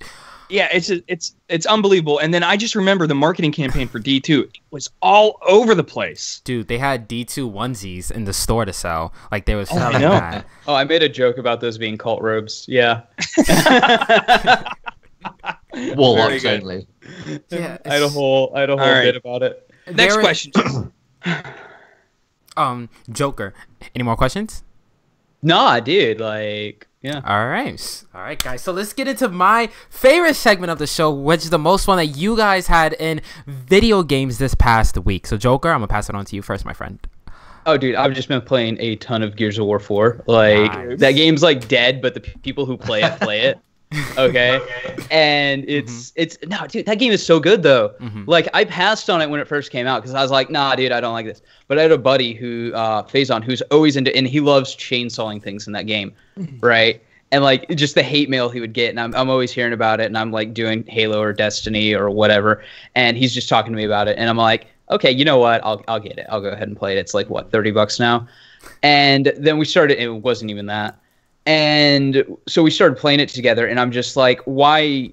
Yeah, it's unbelievable. And then I just remember the marketing campaign for D2. It was all over the place. Dude, they had D2 onesies in the store to sell. Like, they was I selling know. that. Oh, I made a joke about those being cult robes. Yeah. Warlocks good. only. Yeah, I had a whole right. bit about it. Next question. Joker. Any more questions? Nah, dude, like, yeah. All right, guys. So let's get into my favorite segment of the show, which is the most fun that you guys had in video games this past week. So, Joker, I'm gonna pass it on to you first, my friend. Oh, dude, I've just been playing a ton of Gears of War 4. Like, Nice. that game's like dead, but the people who play it. Okay. And it's no, dude, that game is so good though. Like, I passed on it when it first came out because I was like, nah, dude, I don't like this. But I had a buddy who Faison, who's always into, and he loves chainsawing things in that game, right? And like, just the hate mail he would get, and I'm always hearing about it, and I'm like doing Halo or Destiny or whatever, and he's just talking to me about it, and I'm like, okay, you know what? I'll get it. I'll go ahead and play it. It's like what, $30 now, and then we started. It wasn't even that. And so we started playing it together, and I'm just like, why?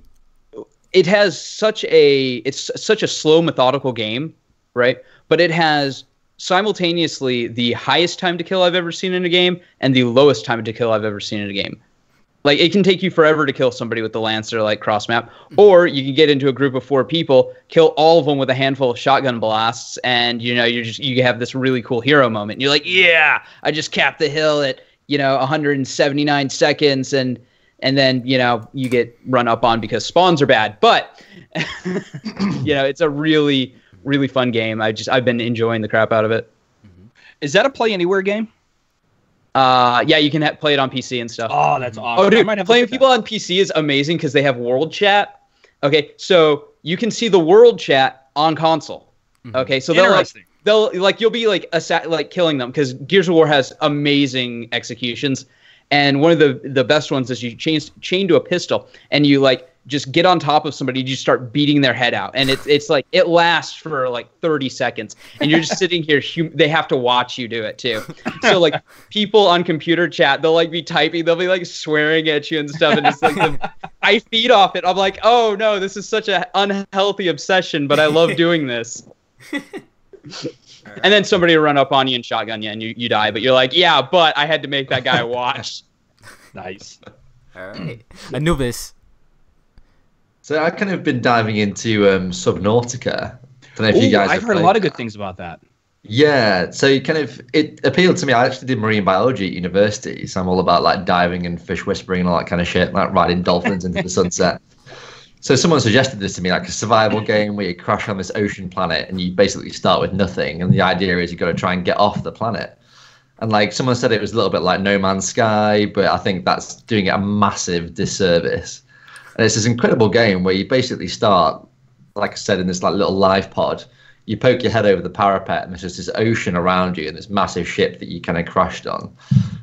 It has it's such a slow, methodical game, right? But it has simultaneously the highest time to kill I've ever seen in a game and the lowest time to kill I've ever seen in a game. Like, it can take you forever to kill somebody with the Lancer, like, cross map, or you can get into a group of 4 people, kill all of them with a handful of shotgun blasts, and you have this really cool hero moment. And you're like, yeah, I just capped the hill at 179 seconds, and then you get run up on because spawns are bad. But it's a really, really fun game. I've been enjoying the crap out of it. Is that a play anywhere game? Yeah, you can play it on PC and stuff. Oh, that's awesome. Oh, dude, I might have playing looked with at people on PC is amazing because they have world chat. Okay, so you can see the world chat on console. Okay, so Interesting. they'll like you'll be like like killing them because Gears of War has amazing executions, and one of the best ones is you chain to a pistol and you like just get on top of somebody, you start beating their head out, and it's like it lasts for like 30 seconds, and you're just sitting here. They have to watch you do it too. So like people on computer chat, they'll like be typing, they'll be like swearing at you and stuff, and it's like I feed off it. I'm like, oh no, this is such an unhealthy obsession, but I love doing this. And then somebody will run up on you and shotgun you, and you die. But you're like, yeah, but I had to make that guy watch. Nice. All right, An00bis. So I've kind of been diving into Subnautica. Don't know if you guys I've heard a lot of good things about that. Yeah, so it appealed to me. I actually did marine biology at university, so I'm all about like diving and fish whispering and all that kind of shit, like riding dolphins into the sunset. So someone suggested this to me, like a survival game where you crash on this ocean planet and you basically start with nothing, and the idea is you got to try and get off the planet. And like someone said, it was a little bit like No Man's Sky, but I think that's doing it a massive disservice. And it's this incredible game where you basically start, like I said, in this like little live pod. You poke your head over the parapet, and there's just this ocean around you and this massive ship that you kind of crashed on.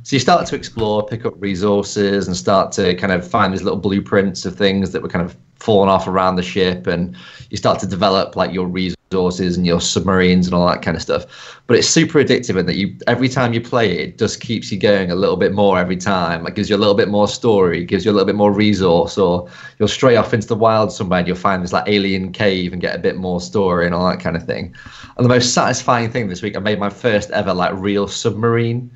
So you start to explore, pick up resources, and start to kind of find these little blueprints of things that were kind of falling off around the ship, and you start to develop like your resources and your submarines and all that kind of stuff. But it's super addictive in that every time you play it, it just keeps you going a little bit more every time. It gives you a little bit more story, gives you a little bit more resource, or you'll stray off into the wild somewhere and you'll find this like alien cave and get a bit more story and all that kind of thing. And the most satisfying thing this week, I made my first ever like real submarine.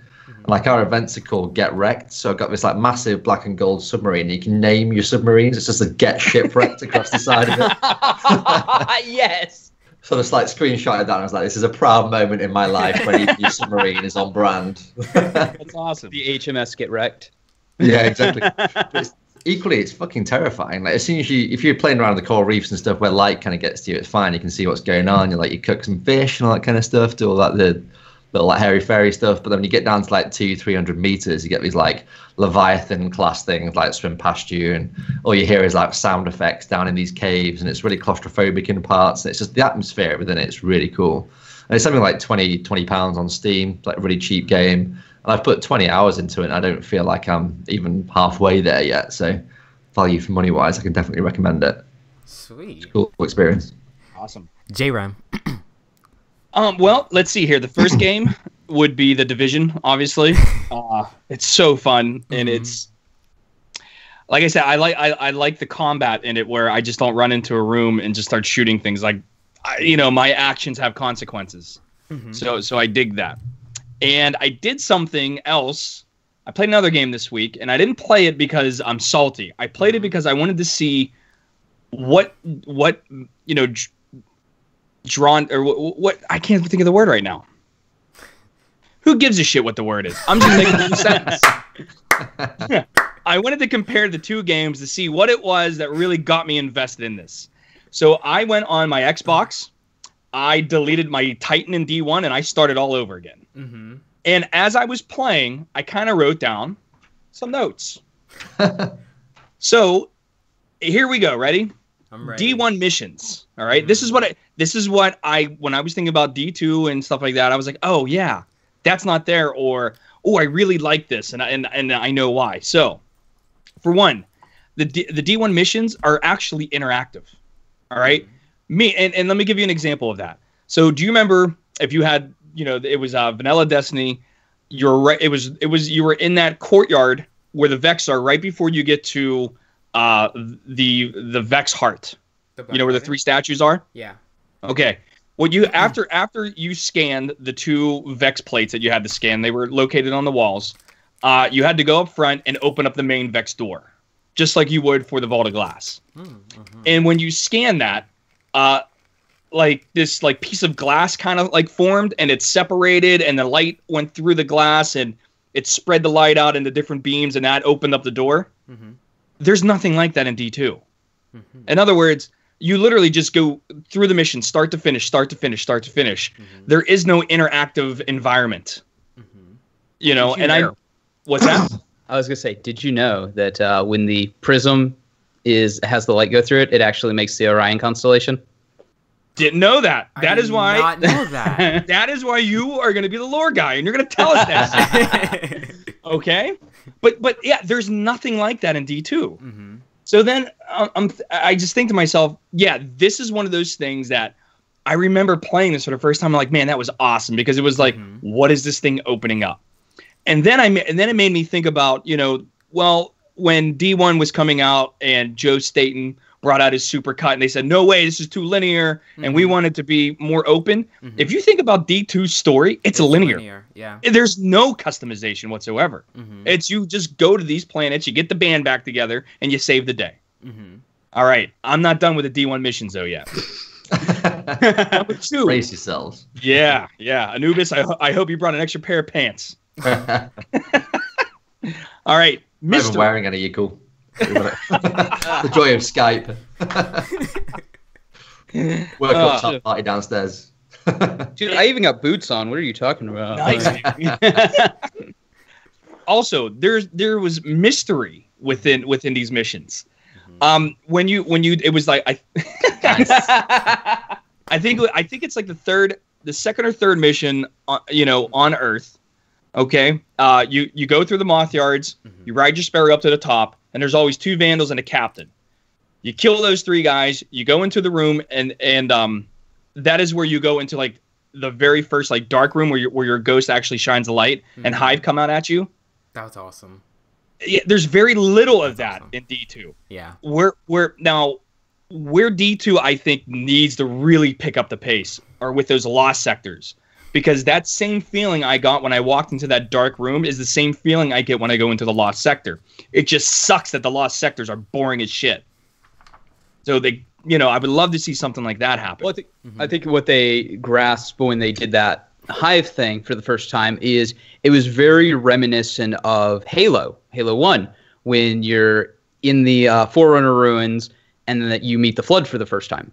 Like our events are called Get Wrecked, so I've got this like massive black and gold submarine. You can name your submarines. It's just a Get Shipwrecked across the side of it. Yes. So I just like screenshotted that and I was like, this is a proud moment in my life when your submarine is on brand. That's awesome. The HMS Get Wrecked. Yeah, exactly. But equally, it's fucking terrifying. Like as soon as if you're playing around the coral reefs and stuff where light kind of gets to you, it's fine. You can see what's going on. You cook some fish and all that kind of stuff, do all that the little like hairy fairy stuff. But then when you get down to like 200-300 meters, you get these like Leviathan class things like swim past you, and all you hear is like sound effects down in these caves, and it's really claustrophobic in parts. And it's just the atmosphere within it's really cool. And it's something like 20 pounds on Steam. It's like a really cheap game, and I've put 20 hours into it, and I don't feel like I'm even halfway there yet. So value for money wise, I can definitely recommend it. Sweet. It's a cool experience. Awesome. J-Ram. Well, let's see here. The first game would be The Division, obviously. It's so fun, and it's like I said, I like the combat in it where I just don't run into a room and just start shooting things. Like, my actions have consequences. So I dig that. And I did something else. I played another game this week, and I didn't play it because I'm salty. I played it because I wanted to see what drawn or what I can't think of the word right now. Who gives a shit what the word is? I'm just making a sentence. I wanted to compare the two games to see what it was that really got me invested in this. So I went on my Xbox, I deleted my Titan and D1, and I started all over again. And as I was playing, I kind of wrote down some notes. So here we go. Ready? I'm ready. D1 missions. All right. This is what I when I was thinking about D2 and stuff like that, I was like, oh yeah, that's not there, or oh, I really like this, and I know why. So, for one, the D1 missions are actually interactive. All right. And let me give you an example of that. So, do you remember if you had, it was Vanilla Destiny, you're right. You were in that courtyard where the Vex are right before you get to the Vex Heart. Where the three statues are? Yeah. Okay. Well, you after you scanned the two Vex plates that you had to scan, they were located on the walls. You had to go up front and open up the main Vex door, just like you would for the Vault of Glass. And when you scan that, like this like piece of glass kind of like formed, and it separated, and the light went through the glass, and it spread the light out into different beams, and that opened up the door. There's nothing like that in D2. In other words, you literally just go through the mission, start to finish. There is no interactive environment. What's that? I was gonna say, did you know that when the prism has the light go through it, it actually makes the Orion constellation? Didn't know that. I That did is why. not know that. That is why you are going to be the lore guy, and you're going to tell us that. Okay, but yeah, there's nothing like that in D2. Mm-hmm. So then I just think to myself, yeah, this is one of those things that I remember playing this for the first time. I'm like, man, that was awesome, because it was like, what is this thing opening up? And then it made me think about, well, when D1 was coming out and Joe Staten brought out his supercut and they said, no way, this is too linear, and we want it to be more open. If you think about D2's story, it's linear. Yeah. There's no customization whatsoever. It's you just go to these planets, you get the band back together, and you save the day. All right, I'm not done with the D1 missions though yet. Number 2. Brace yourselves. Yeah. An00bis, I hope you brought an extra pair of pants. All right, I'm not even Mr. wearing any, you cool. The joy of Skype. Work up top party downstairs. Dude, I even got boots on. What are you talking about? Nice. Also, there was mystery within these missions. When you it was like I think it's like the second or third mission on Earth. Okay, you go through the moth yards, you ride your Sparrow up to the top, and there's always 2 vandals and a captain. You kill those 3 guys, you go into the room, and that is where you go into like the very first like dark room where your ghost actually shines a light and Hive come out at you. That was awesome. Yeah, there's very little of that in D2. Yeah. Where D2 I think needs to really pick up the pace are with those lost sectors. Because that same feeling I got when I walked into that dark room is the same feeling I get when I go into the lost sector. It just sucks that the lost sectors are boring as shit. So I would love to see something like that happen. Well, I think what they grasped when they did that Hive thing for the first time is it was very reminiscent of Halo 1, when you're in the Forerunner ruins and then you meet the Flood for the first time.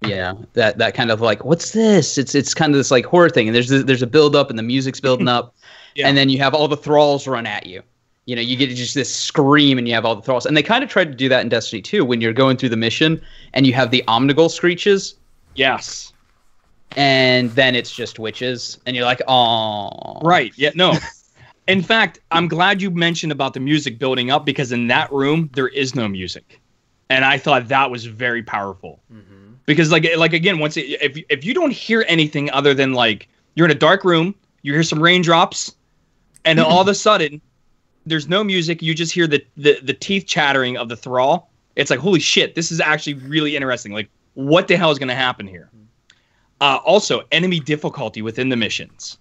Yeah, that kind of like, what's this? It's kind of this like horror thing, and there's a build up, and the music's building up, and then you have all the thralls run at you. You get just this scream, and you have all the thralls, and they kind of tried to do that in Destiny 2 when you're going through the mission, and you have the Omnigul screeches. Yes. And then it's just witches, and you're like, oh. Right. Yeah. No. In fact, I'm glad you mentioned about the music building up, because in that room there is no music, and I thought that was very powerful. Because like again, if you don't hear anything other than like you're in a dark room, you hear some raindrops, and then all of a sudden there's no music, you just hear the teeth chattering of the thrall. It's like, holy shit, this is actually really interesting. Like, what the hell is going to happen here? Also, enemy difficulty within the missions.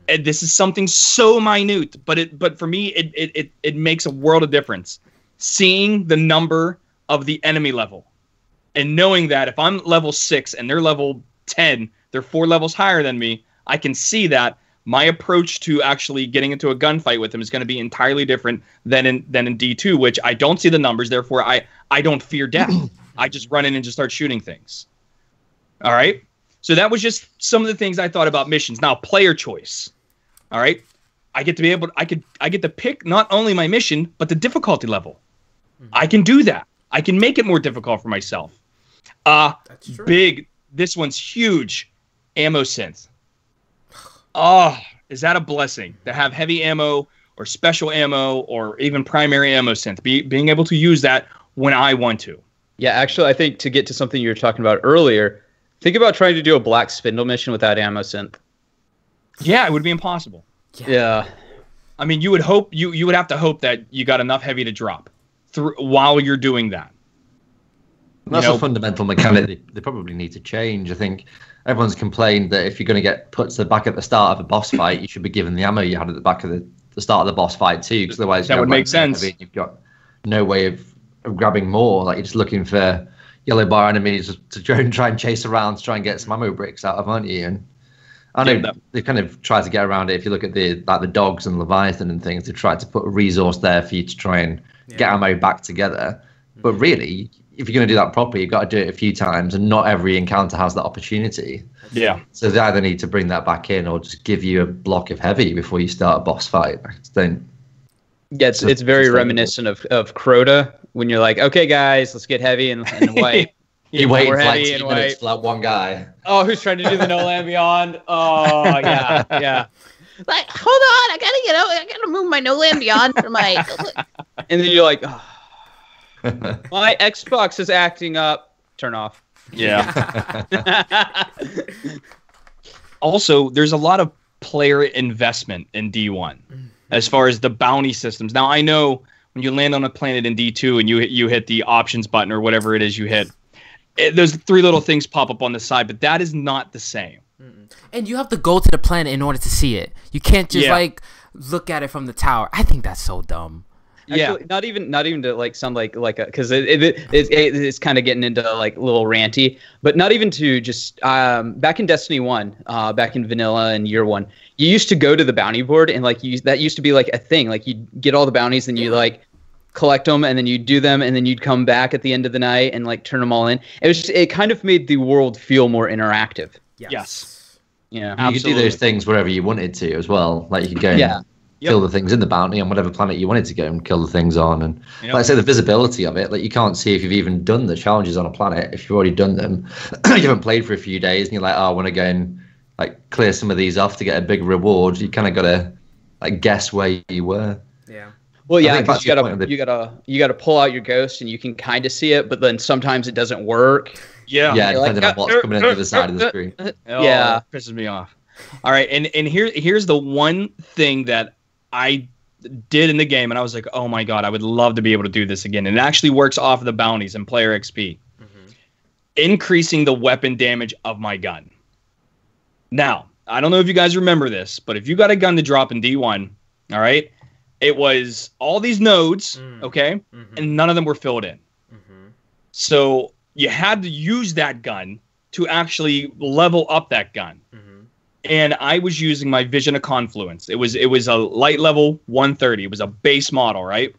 And this is something so minute, but for me it makes a world of difference. Seeing the number of the enemy level. And knowing that if I'm level 6 and they're level 10, they're 4 levels higher than me, I can see that my approach to actually getting into a gunfight with them is going to be entirely different than in D2, which I don't see the numbers, therefore I don't fear death. I just run in and just start shooting things. All right? So that was just some of the things I thought about missions. Now, player choice. All right? I get to pick not only my mission, but the difficulty level. I can do that. I can make it more difficult for myself. That's true. Big. This one's huge. Ammo synth. Oh, is that a blessing to have heavy ammo or special ammo or even primary ammo synth? Being able to use that when I want to. Yeah, actually, I think to get to something you were talking about earlier, think about trying to do a Black Spindle mission without ammo synth. Yeah, it would be impossible. Yeah. I mean, you would have to hope that you got enough heavy to drop while you're doing that. That's a fundamental mechanic they probably need to change. I think everyone's complained that if you're going to get put to the back at the start of a boss fight, you should be given the ammo you had at the back of the start of the boss fight too, because otherwise that would make sense. You've got no way of grabbing more. Like, you're just looking for yellow bar enemies to try and chase around to try and get some ammo bricks out of, aren't you? And I know they kind of try to get around it. If you look at the dogs and Leviathan and things, they try to put a resource there for you to try and get ammo back together. But really, if you're going to do that properly, you've got to do it a few times, and not every encounter has that opportunity. Yeah. So they either need to bring that back in or just give you a block of heavy before you start a boss fight. I just don't. Yeah, it's very reminiscent of Crota, when you're like, okay, guys, let's get heavy and wipe. You wait more for like heavy 2 and minutes white. for that one guy. Oh, who's trying to do the no land beyond? Oh, yeah, yeah. Like, hold on, I gotta move my no land beyond for my. And then you're like, oh, my Xbox is acting up. Turn off. Yeah. Also, there's a lot of player investment in D1 as far as the bounty systems. Now, I know when you land on a planet in D2 and you hit the options button or whatever it is you hit, those 3 little things pop up on the side, but that is not the same. And you have to go to the planet in order to see it. You can't just like look at it from the tower. I think that's so dumb. Actually, not even to like sound like a, because it's kind of getting into like a little ranty, but not even to just back in Destiny 1, back in vanilla and year 1, you used to go to the bounty board and like that used to be like a thing. Like you'd get all the bounties and you like collect them and then you'd do them and then you'd come back at the end of the night and like turn them all in. It kind of made the world feel more interactive. Yes. Yeah, you could do those things wherever you wanted to as well. Like you could go and kill the things in the bounty on whatever planet you wanted to go and kill the things on. And like I say, the visibility of it, like you can't see if you've even done the challenges on a planet. If you've already done them, you haven't played for a few days and you're like, oh, I want to go and like clear some of these off to get a big reward. You kind of got to like guess where you were. Yeah. Well, yeah, because you gotta pull out your ghost and you can kind of see it, but then sometimes it doesn't work. Yeah. Yeah, depending on what's coming in the other side of the screen. Yeah, pisses me off. All right, and here's the one thing that I did in the game, and I was like, oh my god, I would love to be able to do this again. And it actually works off of the bounties and player XP, increasing the weapon damage of my gun. Now, I don't know if you guys remember this, but if you got a gun to drop in D1, all right, it was all these nodes, okay, and none of them were filled in. So you had to use that gun to actually level up that gun. And I was using my Vision of Confluence. It was a light level 130. It was a base model, right?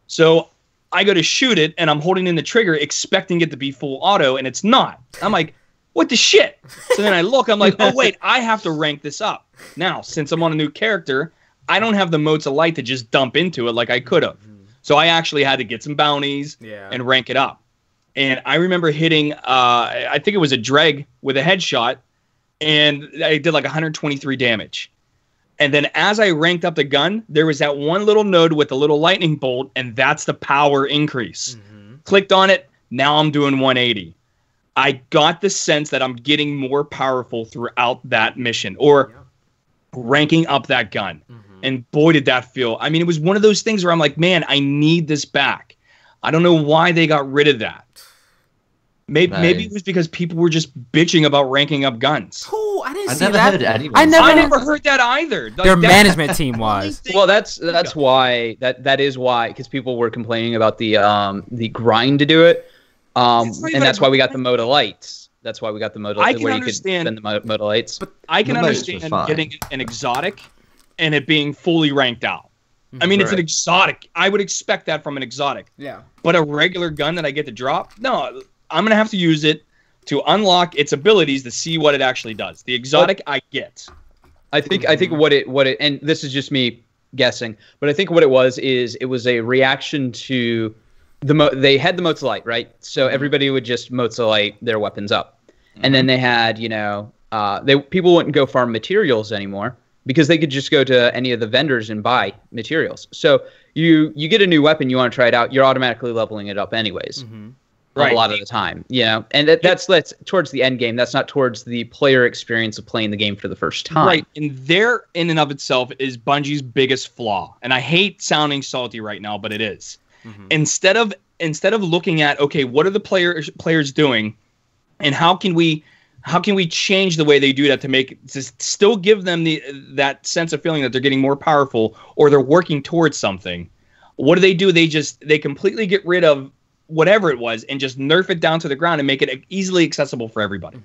So I go to shoot it, and I'm holding in the trigger, expecting it to be full auto, and it's not. I'm like, what the shit? So then I look, I'm like, oh, wait, I have to rank this up. Now, since I'm on a new character, I don't have the motes of light to just dump into it like I could have. So I actually had to get some bounties and rank it up. And I remember hitting, I think it was a Dreg with a headshot, and I did like 123 damage. And then as I ranked up the gun, there was that one little node with the little lightning bolt, and that's the power increase. Clicked on it, now I'm doing 180. I got the sense that I'm getting more powerful throughout that mission, or ranking up that gun. And boy, did that feel. I mean, it was one of those things where I'm like, man, I need this back. I don't know why they got rid of that. Maybe it was because people were just bitching about ranking up guns. Oh, I didn't see never that. heard anyone. I never heard that either. Like, Their management team was. Well, that's why that is why, because people were complaining about the grind to do it, and that's why we got the mode of lights. That's why we got the mode of where you could spend the mode of lights. But I can understand getting an exotic and it being fully ranked out. I mean, it's an exotic. I would expect that from an exotic. Yeah. But a regular gun that I get to drop, no, I'm gonna have to use it to unlock its abilities to see what it actually does. The exotic I get. I think what it and this is just me guessing, but I think what it was is it was a reaction to they had the motes of light, right? So everybody would just motes of light their weapons up. And then they had, people wouldn't go farm materials anymore because they could just go to any of the vendors and buy materials. So you get a new weapon, you want to try it out, you're automatically leveling it up anyways. Right. A lot of the time, and that's towards the end game. That's not towards the player experience of playing the game for the first time. Right, and there in and of itself is Bungie's biggest flaw. And I hate sounding salty right now, but it is. Instead of looking at, okay, what are the players doing, and how can we change the way they do that to still give them that sense of feeling that they're getting more powerful or they're working towards something. What do? They completely get rid of whatever it was and just nerf it down to the ground and make it easily accessible for everybody.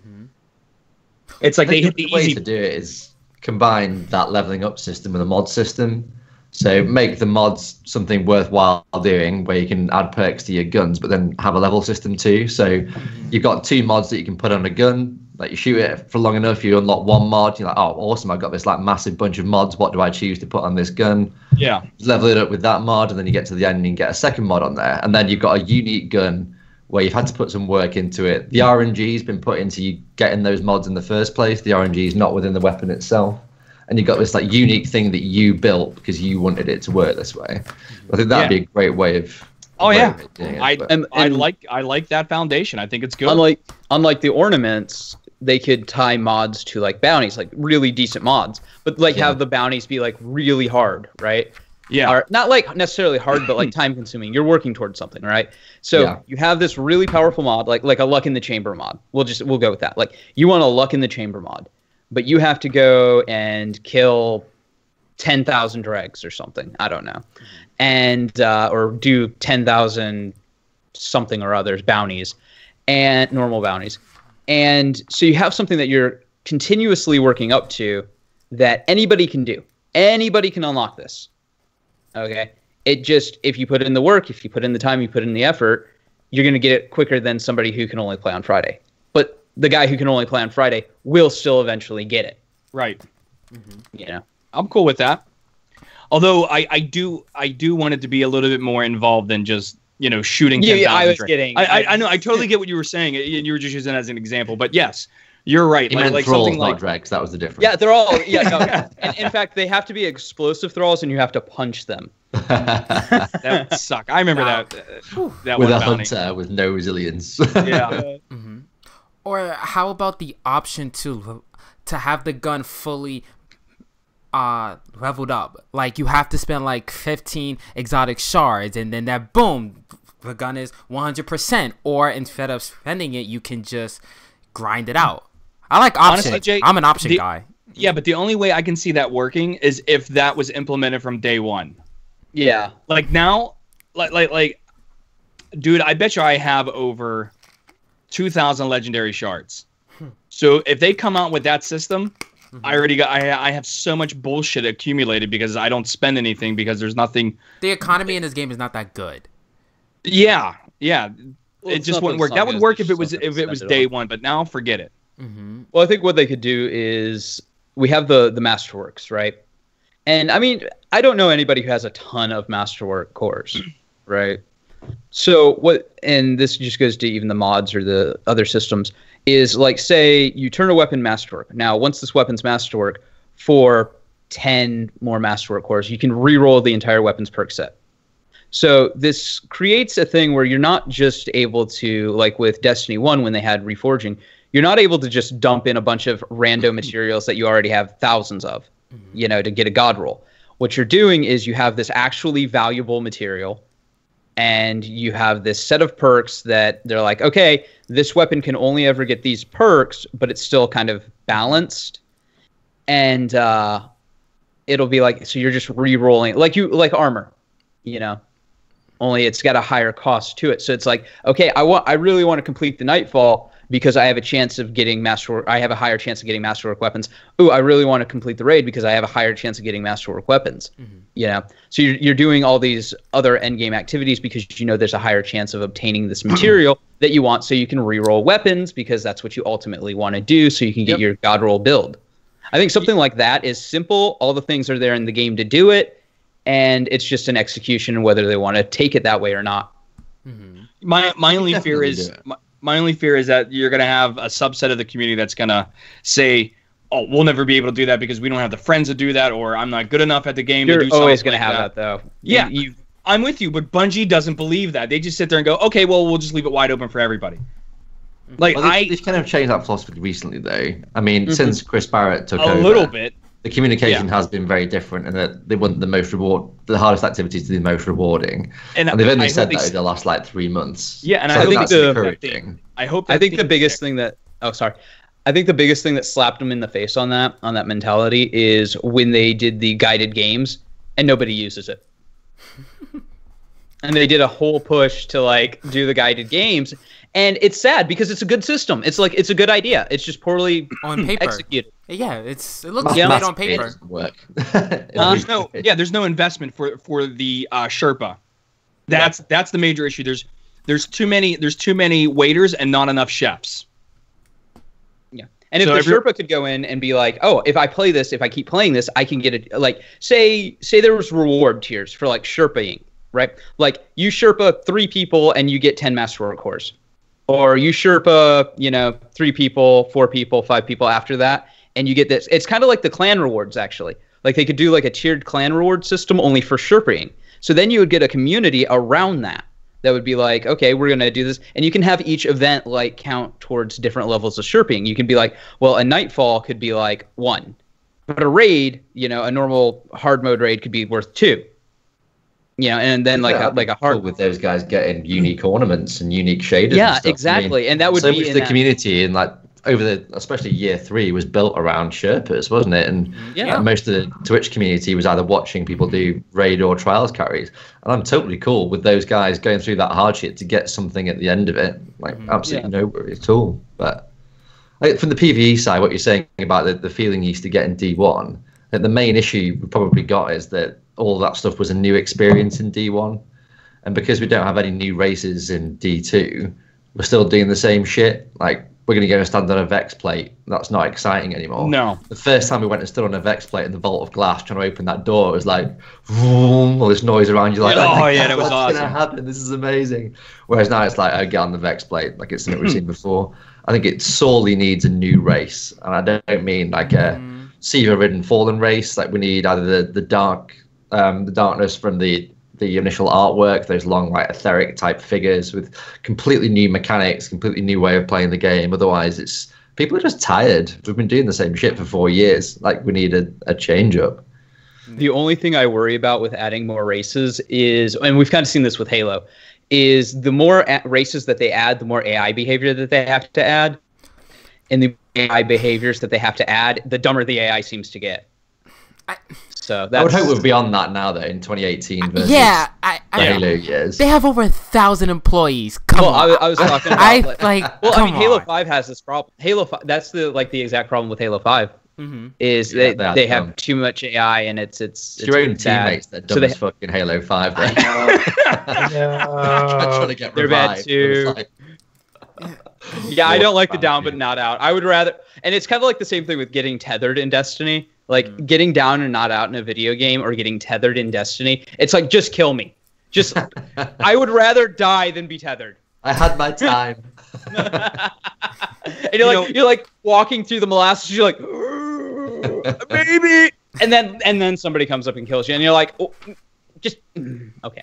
It's like they hit the way to do it is combine that leveling up system with a mod system. So make the mods something worthwhile doing where you can add perks to your guns, but then have a level system too. So you've got 2 mods that you can put on a gun. Like you shoot it for long enough, you unlock 1 mod. You're like, oh, awesome! I've got this like massive bunch of mods. What do I choose to put on this gun? Yeah, level it up with that mod, and then you get to the end and you can get a second mod on there, and then you've got a unique gun where you've had to put some work into it. The RNG's been put into you getting those mods in the first place. The RNG is not within the weapon itself. And you've got this like unique thing that you built because you wanted it to work this way. I think that'd be a great way of. Oh yeah, I like that foundation. I think it's good. Unlike the ornaments, they could tie mods to like bounties, like really decent mods, but like have the bounties be like really hard, right? Yeah. Or not like necessarily hard, but like time consuming. You're working towards something, right? So you have this really powerful mod, like a luck in the chamber mod. We'll go with that. Like you want a luck in the chamber mod, but you have to go and kill 10,000 dregs or something. I don't know. And or do 10,000 something or others bounties and normal bounties. And so you have something that you're continuously working up to that anybody can do. Anybody can unlock this. Okay. It just, if you put in the work, if you put in the time, you put in the effort, you're going to get it quicker than somebody who can only play on Friday. But the guy who can only play on Friday will still eventually get it. Right. You know, I'm cool with that. Although I do want it to be a little bit more involved than just, you know, shooting 10,000. Yeah, I was kidding. I know. I totally get what you were saying. You were just using that as an example. But yes, you're right. Like thralls, not dregs. That was the difference. Yeah, they're all. Yeah, no. And in fact, they have to be explosive thralls, and you have to punch them. That would suck. I remember that with one a bounty. hunter with no resilience. Yeah. Or how about the option to have the gun fully leveled up? Like you have to spend like 15 exotic shards, and then that boom, the gun is 100%. Or instead of spending it, you can just grind it out. I like options. Honestly, Jay, I'm an option guy. Yeah, but the only way I can see that working is if that was implemented from day one. Yeah. Like now, like, dude, I bet you I have over 2,000 legendary shards. So if they come out with that system, I have so much bullshit accumulated because I don't spend anything because there's nothing. The economy in this game is not that good. Yeah. Well, it just wouldn't work. not That good, would work it's if just it was day one, but now forget it. Well, I think what they could do is we have the Masterworks, right? And I mean, I don't know anybody who has a ton of Masterwork cores, right? So what, and this just goes to even the mods or the other systems, is like, say you turn a weapon Masterwork. Now, once this weapon's Masterwork, for 10 more Masterwork cores, you can re-roll the entire weapons perk set. So this creates a thing where you're not just able to, like with Destiny 1 when they had reforging, you're not able to just dump in a bunch of random materials that you already have thousands of, you know, to get a god roll. What you're doing is you have this actually valuable material, and you have this set of perks that they're like, okay, this weapon can only ever get these perks, but it's still kind of balanced. And it'll be like, so you're just re-rolling, like armor, you know, only it's got a higher cost to it. So it's like, okay, I really want to complete the Nightfall because I have a chance of getting Masterwork. I have a higher chance of getting Masterwork weapons. Ooh, I really want to complete the raid because I have a higher chance of getting Masterwork weapons. You know, so you're doing all these other endgame activities because you know there's a higher chance of obtaining this material that you want, so you can reroll weapons because that's what you ultimately want to do, so you can get your god roll build. I think something like that is simple. All the things are there in the game to do it, and it's just an execution whether they want to take it that way or not. My only fear is my only fear is that you're going to have a subset of the community that's going to say, oh, we'll never be able to do that because we don't have the friends to do that, or I'm not good enough at the game to do something. You're always going to have that, though. Yeah, I'm with you, but Bungie doesn't believe that. They just sit there and go, okay, well, we'll just leave it wide open for everybody. Like, well, they've kind of changed that philosophy recently, though. I mean, since Chris Barrett took over, a little bit, the communication has been very different, and that they want the hardest activities to be the most rewarding. And they've only said that over the last like 3 months. Yeah, and so I think that's encouraging. I think the biggest thing that I think the biggest thing that slapped them in the face on that mentality is when they did the guided games and nobody uses it. And they did a whole push to like do the guided games, and it's sad because it's a good system. It's like it's a good idea. It's just poorly on paper executed. Yeah, it looks great on paper. Work. There's no investment for the Sherpa. That's the major issue. There's too many waiters and not enough chefs. Yeah, and if the Sherpa could go in and be like, oh, if I play this, if I keep playing this, I can get it. Like say there was reward tiers for like Sherpaing. right? Like you Sherpa 3 people and you get 10 Masterwork cores. Or you Sherpa, 3 people, 4 people, 5 people after that, and you get this. It's kind of like the clan rewards, actually. Like they could do like a tiered clan reward system only for Sherping. So then you would get a community around that would be like, okay, we're going to do this. And you can have each event like count towards different levels of Sherping. You can be like, well, a Nightfall could be like 1. But a raid, a normal hard mode raid could be worth 2. And then like a hard with those guys getting unique ornaments and unique shaders. Yeah, and stuff. exactly. I mean, and that would so be much the community and like especially year 3 was built around Sherpas, wasn't it? And most of the Twitch community was either watching people do raid or trials carries. And I'm totally cool with those guys going through that hardship to get something at the end of it. Like absolutely no worry at all. But like, from the PvE side, what you're saying about the feeling you used to get in D1, that the main issue we probably got is that all that stuff was a new experience in D1. And because we don't have any new races in D2, we're still doing the same shit. Like, we're going to go and stand on a Vex plate. That's not exciting anymore. No. The first time we went and stood on a Vex plate in the Vault of Glass trying to open that door, it was like, vroom, all this noise around you. Like, that was awesome. What's going to happen? This is amazing. Whereas now it's like, oh, get on the Vex plate. Like, it's something we've seen before. I think it sorely needs a new race. And I don't mean like a Siva-ridden Fallen race. Like, we need either the darkness from the initial artwork, those long, like, etheric type figures with completely new mechanics, completely new way of playing the game. Otherwise, people are just tired. We've been doing the same shit for 4 years. Like, we need a change up. The only thing I worry about with adding more races is, and we've kind of seen this with Halo, is the more races that they add, the more AI behavior that they have to add. And the AI behaviors that they have to add, the dumber the AI seems to get. So I would hope we're beyond that now, though, in 2018 versus Halo years. They have over 1,000 employees. Come on. I was talking about Halo 5 has this problem. Halo 5, that's the exact problem with Halo 5. Is they have too much AI and it's your own teammates that dumb as fucking Halo 5. Trying to get they're bad too. I don't like the down but not out. I would rather, and it's kind of like the same thing with getting tethered in Destiny. Like getting down and not out in a video game or getting tethered in Destiny. It's like, just kill me. Just, I would rather die than be tethered. I had my time. And you're like walking through the molasses. You're like, baby, and then somebody comes up and kills you, and you're like, oh, just okay.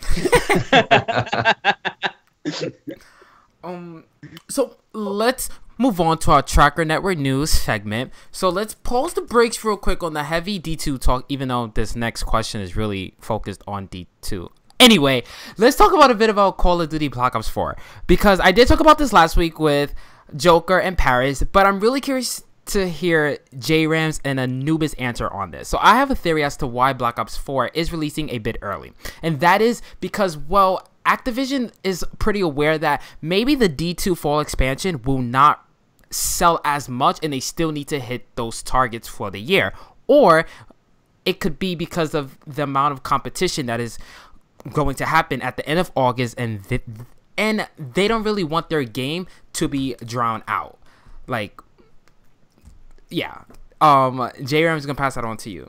So let's move on to our Tracker Network news segment. So let's pause the brakes real quick on the heavy D2 talk, even though this next question is really focused on D2. Anyway, let's talk about a bit about Call of Duty Black Ops 4, because I did talk about this last week with Joker and Paris, but I'm really curious to hear J-Rams and An00bis answer on this. So I have a theory as to why Black Ops 4 is releasing a bit early, and that is because, well, Activision is pretty aware that maybe the D2 fall expansion will not sell as much and they still need to hit those targets for the year. Or it could be because of the amount of competition that is going to happen at the end of August, and they don't really want their game to be drowned out. Like, yeah. J-Ram is going to pass that on to you.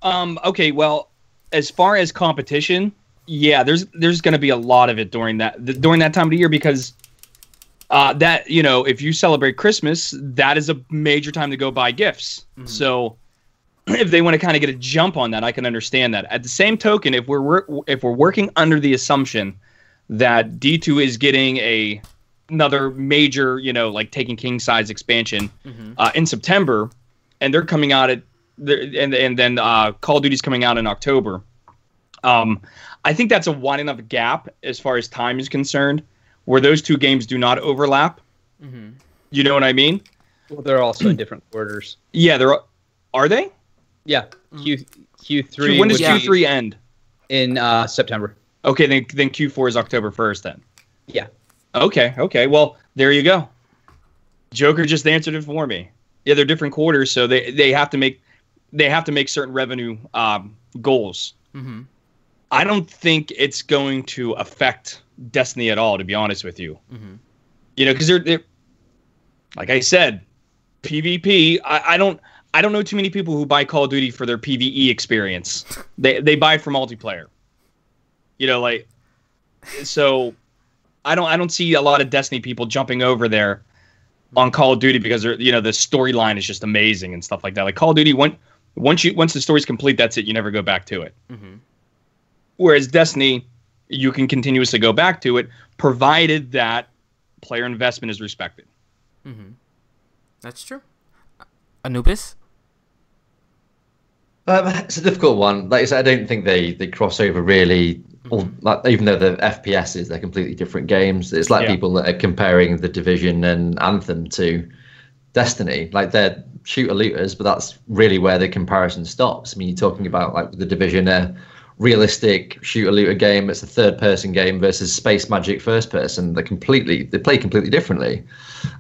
Okay, well, as far as competition, yeah, there's going to be a lot of it during that time of the year, because that, if you celebrate Christmas, that is a major time to go buy gifts. So if they want to kind of get a jump on that, I can understand that. At the same token, if we're working under the assumption that D2 is getting another major, like Taken King size expansion in September, and they're coming out and then Call of Duty's coming out in October. I think that's a wide enough gap as far as time is concerned, where those two games do not overlap. You know what I mean? Well, they're also in different quarters. Yeah, are they? Yeah, Q3. When does Q3 end? In September. Okay, then Q4 is October 1st then. Yeah. Okay. Well, there you go. Joker just answered it for me. Yeah, they're different quarters, so they have to make certain revenue goals. I don't think it's going to affect Destiny at all, to be honest with you. Because they're like I said, PvP. I don't know too many people who buy Call of Duty for their PvE experience. They buy for multiplayer. You know, like, so I don't see a lot of Destiny people jumping over there on Call of Duty because they're, you know, the storyline is just amazing and stuff like that. Like Call of Duty, once the story's complete, that's it. You never go back to it. Mm-hmm. Whereas Destiny, you can continuously go back to it, provided that player investment is respected. Mm-hmm. That's true. An00bis? It's a difficult one. Like I said, I don't think they cross over really. Like, even though the FPSs, they're completely different games. It's like people that are comparing the Division and Anthem to Destiny. Like, they're shooter looters, but that's really where the comparison stops. I mean, you're talking about like the Division, a realistic shooter looter game. It's a third person game versus Space Magic first person. They play completely differently.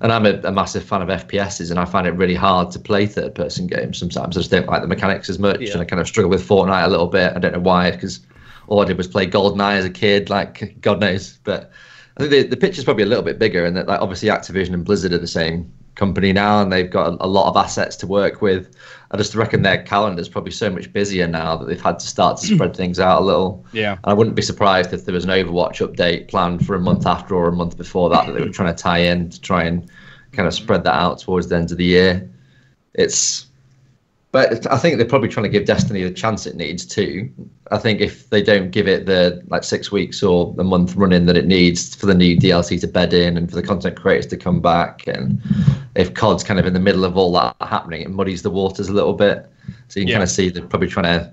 And I'm a massive fan of FPSs, and I find it really hard to play third person games sometimes. I just don't like the mechanics as much, and I kind of struggle with Fortnite a little bit. I don't know why, because all I did was play GoldenEye as a kid, like God knows. But I think the picture's probably a little bit bigger, and that, like, obviously Activision and Blizzard are the same company now, and they've got a lot of assets to work with. I just reckon their calendar's probably so much busier now that they've had to start to spread things out a little. Yeah. And I wouldn't be surprised if there was an Overwatch update planned for a month after or a month before that they were trying to tie in to try and kind of spread that out towards the end of the year. But I think they're probably trying to give Destiny the chance it needs too. I think if they don't give it the 6 weeks or a month running that it needs for the new DLC to bed in and for the content creators to come back, and if COD's kind of in the middle of all that happening, it muddies the waters a little bit. So you can kind of see they're probably trying to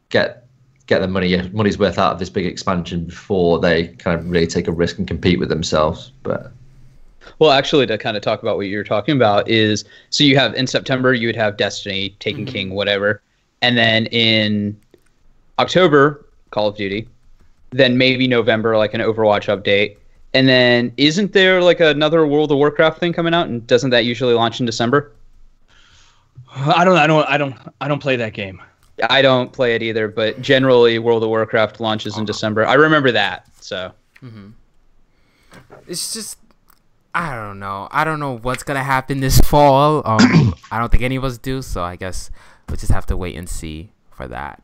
get the money's worth out of this big expansion before they kind of really take a risk and compete with themselves. But well, actually, to kind of talk about what you're talking about is, so you have in September, you would have Destiny, Taken King, whatever. And then in October, Call of Duty. Then maybe November, like an Overwatch update. And then isn't there like another World of Warcraft thing coming out? And doesn't that usually launch in December? I don't play that game. I don't play it either, but generally World of Warcraft launches in December. I remember that, so. It's just, I don't know. I don't know what's going to happen this fall. I don't think any of us do, so I guess we'll just have to wait and see for that.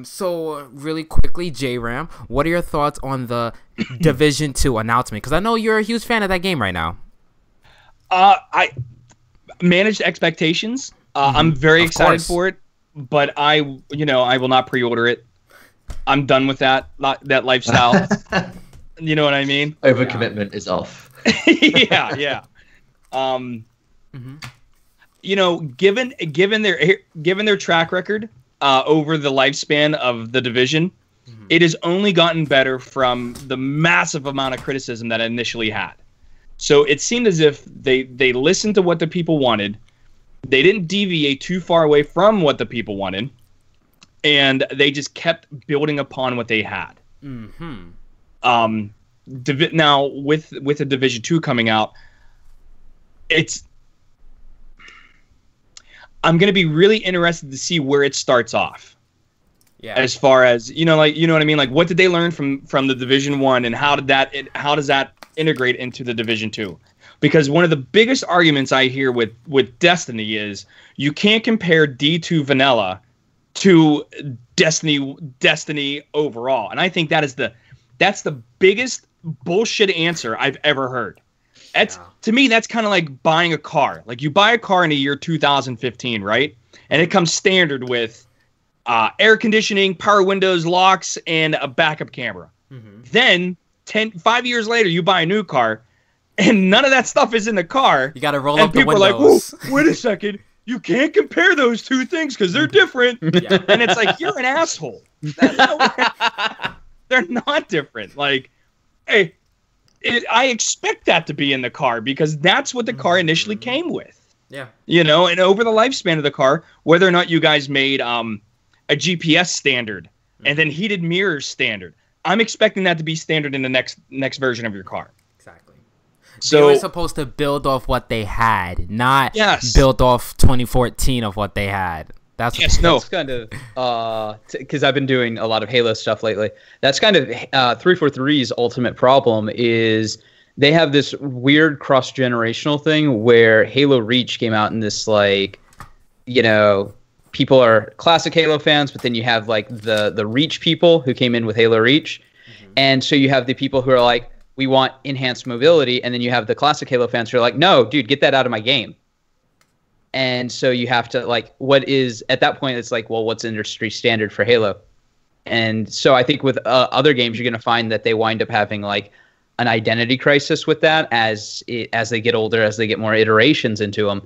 So really quickly, J-Ram, what are your thoughts on the Division 2 announcement? Because I know you're a huge fan of that game right now. I managed expectations. I'm very excited for it, but I will not pre-order it. I'm done with that lifestyle. You know what I mean? Overcommitment is off. Yeah. You know, given their track record over the lifespan of the Division, it has only gotten better from the massive amount of criticism that it initially had. So it seemed as if they listened to what the people wanted. They didn't deviate too far away from what the people wanted, and they just kept building upon what they had. Now with the Division 2 coming out, I'm going to be really interested to see where it starts off. Yeah. As far as, you know what I mean? Like, what did they learn from the Division 1, and how does that integrate into the Division 2? Because one of the biggest arguments I hear with Destiny is you can't compare D2 vanilla to Destiny overall. And I think that's the biggest bullshit answer I've ever heard. To me, that's kind of like buying a car. Like, you buy a car in the year 2015, right? And it comes standard with air conditioning, power windows, locks, and a backup camera. Then 5 years later, you buy a new car, and none of that stuff is in the car. You got to roll up the windows. And people are like, whoa, wait a second. You can't compare those two things because they're different. Yeah. And it's like, you're an asshole. They're not different. Like, hey, I expect that to be in the car because that's what the car initially came with. Yeah. You know, and over the lifespan of the car, whether or not you guys made a GPS standard and then heated mirrors standard, I'm expecting that to be standard in the next version of your car. Exactly. So they were supposed to build off what they had, not build off 2014 of what they had. That's kind of because I've been doing a lot of Halo stuff lately. That's kind of 343's ultimate problem is they have this weird cross-generational thing where Halo Reach came out in this, like, you know, people are classic Halo fans, but then you have like the Reach people who came in with Halo Reach. And so you have the people who are like, we want enhanced mobility. And then you have the classic Halo fans who are like, no, dude, get that out of my game. And so you have to like, what is, at that point, it's like, well, what's industry standard for Halo? And so I think with other games, you're going to find that they wind up having like an identity crisis with that as they get older, as they get more iterations into them.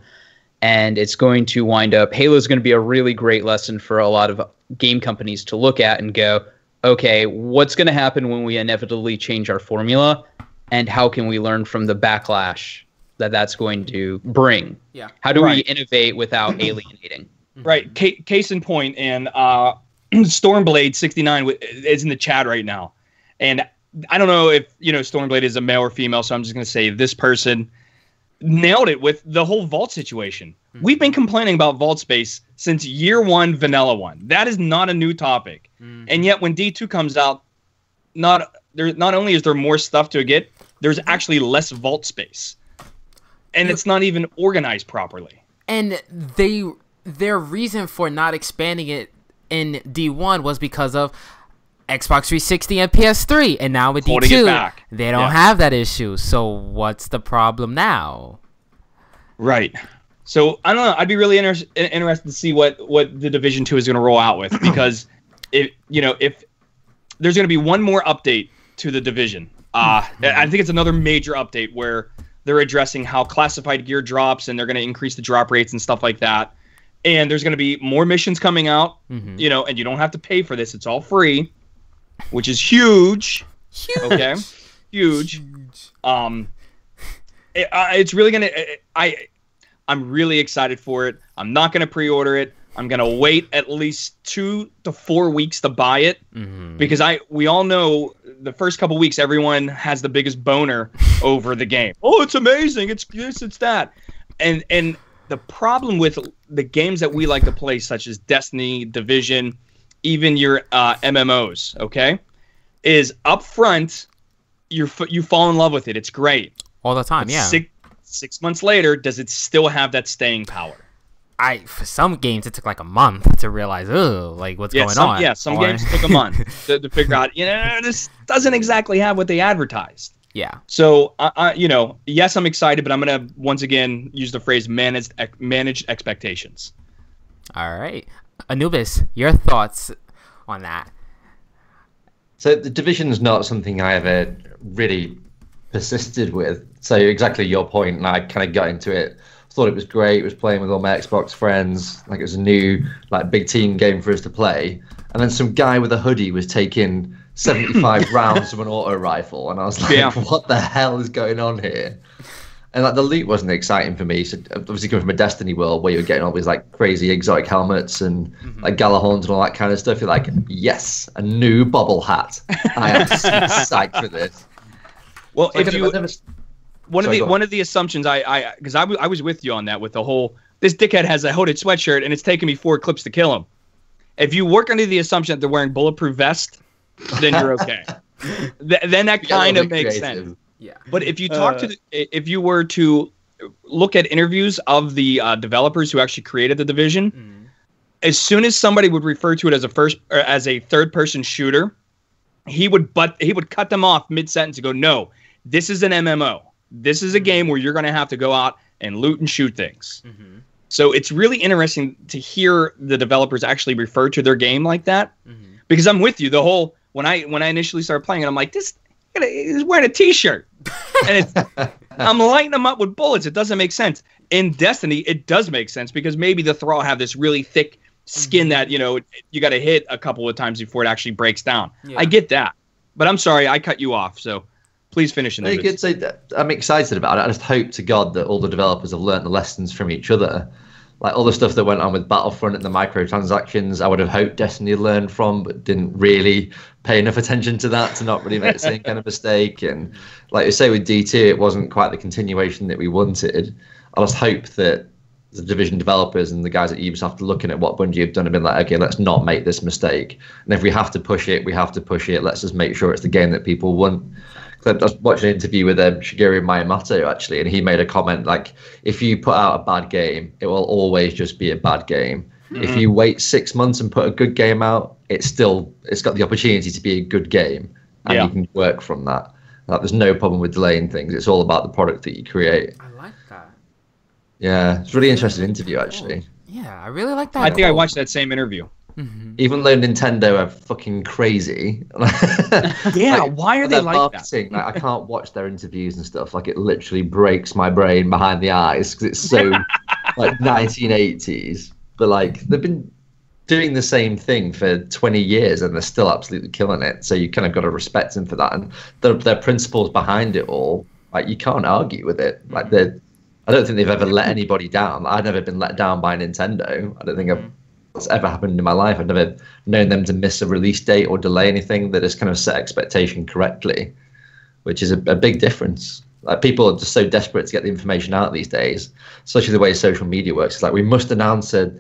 And it's going to wind up, Halo is going to be a really great lesson for a lot of game companies to look at and go, okay, what's going to happen when we inevitably change our formula, and how can we learn from the backlash that that's going to bring? Yeah. How do we innovate without alienating? Right. Case in point, and Stormblade 69 is in the chat right now. And I don't know if, Stormblade is a male or female, so I'm just going to say this person nailed it with the whole vault situation. We've been complaining about vault space since year one, vanilla one. That is not a new topic. And yet when D2 comes out, not only is there more stuff to get, there's actually less vault space. And it's not even organized properly. And their reason for not expanding it in D1 was because of Xbox 360 and PS3, and now with D2, they don't have that issue. So what's the problem now? Right. So I don't know. I'd be really interested to see what the Division 2 is going to roll out with, because if there's going to be one more update to the Division, I think it's another major update where they're addressing how classified gear drops, and they're going to increase the drop rates and stuff like that. And there's going to be more missions coming out, and you don't have to pay for this. It's all free, which is huge. Okay, huge. It's really gonna. I'm really excited for it. I'm not gonna pre-order it. I'm gonna wait at least 2 to 4 weeks to buy it, because we all know the first couple weeks everyone has the biggest boner over the game. Oh, it's amazing! It's this, it's that, and the problem with the games that we like to play, such as Destiny, Division, even your MMOs, okay, is up front, you fall in love with it. It's great all the time. But 6 months later, does it still have that staying power? For some games it took like a month to realize, what's going on. Yeah, some games took a month to figure out. This doesn't exactly have what they advertised. Yeah. So yes, I'm excited, but I'm gonna once again use the phrase managed expectations. All right. An00bis, your thoughts on that? So the Division's not something I ever really persisted with. So exactly your point, and I kind of got into it. Thought it was great. Was playing with all my Xbox friends. Like it was a new, big team game for us to play. And then some guy with a hoodie was taking 75 rounds from an auto rifle, and I was like, what the hell is going on here? And the loot wasn't exciting for me. So obviously coming from a Destiny world where you're getting all these crazy exotic helmets and Galahorns and all that kind of stuff, you're like, yes, a new bobble hat. I am psyched for this. Well, so one of the assumptions because I was with you on that, with the whole, this dickhead has a hooded sweatshirt and it's taken me 4 clips to kill him. If you work under the assumption that they're wearing bulletproof vest, then you're okay. Then that kind of makes sense. Yeah. But if you if you were to look at interviews of the developers who actually created the Division, as soon as somebody would refer to it as a third-person shooter, he would cut them off mid-sentence and go, "No, this is an MMO. This is a game where you're going to have to go out and loot and shoot things." So it's really interesting to hear the developers actually refer to their game like that, because I'm with you. The whole when I initially started playing it, I'm like, he's wearing a t-shirt, and I'm lighting him up with bullets. It doesn't make sense. In Destiny, it does make sense, because maybe the Thrall have this really thick skin that you got to hit a couple of times before it actually breaks down. Yeah. I get that, but I'm sorry I cut you off. So please finish. You could say that I'm excited about it. I just hope to God that all the developers have learned the lessons from each other. Like all the stuff that went on with Battlefront and the microtransactions, I would have hoped Destiny learned from, but didn't really pay enough attention to that to not really make the same kind of mistake. And like you say with D2, it wasn't quite the continuation that we wanted. I just hope that the Division developers and the guys at Ubisoft are looking at what Bungie have done and been like, okay, let's not make this mistake. And if we have to push it, we have to push it. Let's just make sure it's the game that people want. I was watching an interview with Shigeru Miyamoto, actually, and he made a comment like, if you put out a bad game, it will always just be a bad game. If you wait 6 months and put a good game out, it's got the opportunity to be a good game, and you can work from that. Like, there's no problem with delaying things. It's all about the product that you create. I like that. Yeah, it's a really interesting interview, actually. Yeah, I really like that. I think I watched that same interview. Even though Nintendo are fucking crazy. Yeah, why are they like marketing, that? Like, I can't watch their interviews and stuff. Like, it literally breaks my brain behind the eyes because it's so like 1980s. But like, they've been doing the same thing for 20 years and they're still absolutely killing it. So you kind of got to respect them for that. And their principles behind it all, like, you can't argue with it. Like, I don't think they've ever let anybody down. I've never been let down by Nintendo. I don't think that's ever happened in my life. I've never known them to miss a release date or delay anything. They just kind of set expectation correctly, which is a big difference. Like, people are just so desperate to get the information out these days, especially the way social media works. It's like, we must announce a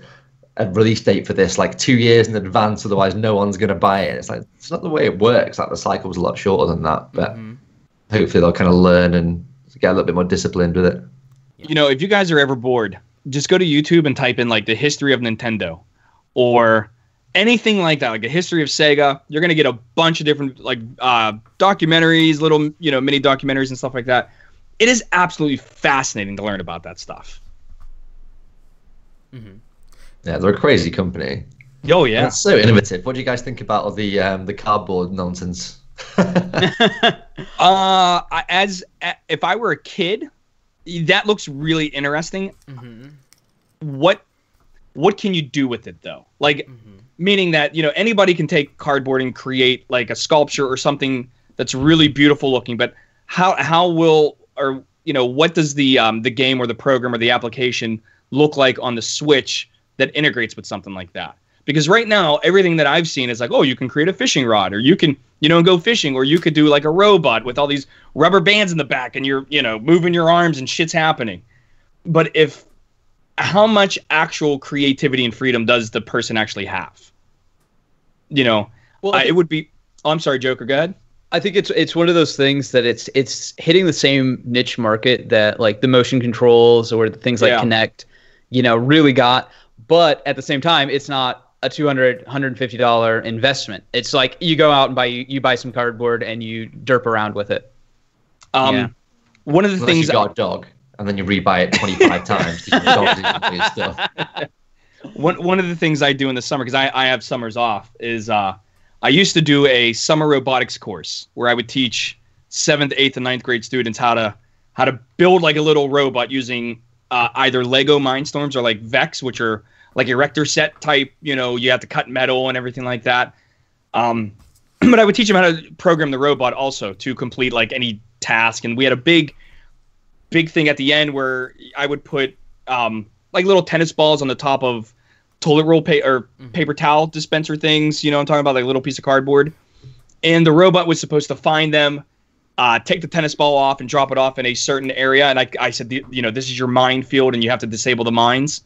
release date for this like 2 years in advance, otherwise no one's going to buy it. It's like, it's not the way it works. Like, the cycle's a lot shorter than that. But hopefully they'll kind of learn and get a little bit more disciplined with it. You know, if you guys are ever bored, just go to YouTube and type in like the history of Nintendo or anything like that, like a history of Sega. You're going to get a bunch of different like documentaries, little, you know, mini documentaries and stuff like that. It is absolutely fascinating to learn about that stuff. Yeah, they're a crazy company. Oh yeah, it's so innovative. What do you guys think about all the cardboard nonsense? If I were a kid, that looks really interesting. What can you do with it though? Like, meaning that, you know, anybody can take cardboard and create like a sculpture or something that's really beautiful looking, but how will, or, you know, what does the game or the program or the application look like on the Switch that integrates with something like that? Because right now, everything that I've seen is like, oh, you can create a fishing rod, or you can, you know, go fishing, or you could do like a robot with all these rubber bands in the back and you're, you know, moving your arms and shit's happening. But how much actual creativity and freedom does the person actually have? You know, well, it would be, oh, I'm sorry, Joker, go ahead. I think it's one of those things that it's hitting the same niche market that like the motion controls or the things like Kinect, you know, really got. But at the same time, it's not a $150 investment. It's like you go out and you buy some cardboard and you derp around with it. One of the things you got a dog and then you rebuy it 25 times to your dog do stuff. One of the things I do in the summer, because I have summers off, is I used to do a summer robotics course where I would teach 7th, 8th, and 9th grade students how to build like a little robot using either Lego Mindstorms or like Vex, which are like erector set type, you know, you have to cut metal and everything like that. But I would teach them how to program the robot also to complete like any task. And we had a big thing at the end where I would put like little tennis balls on the top of toilet roll paper towel dispenser things. You know, I'm talking about like a little piece of cardboard. And the robot was supposed to find them, take the tennis ball off and drop it off in a certain area. And I said, you know, this is your minefield and you have to disable the mines.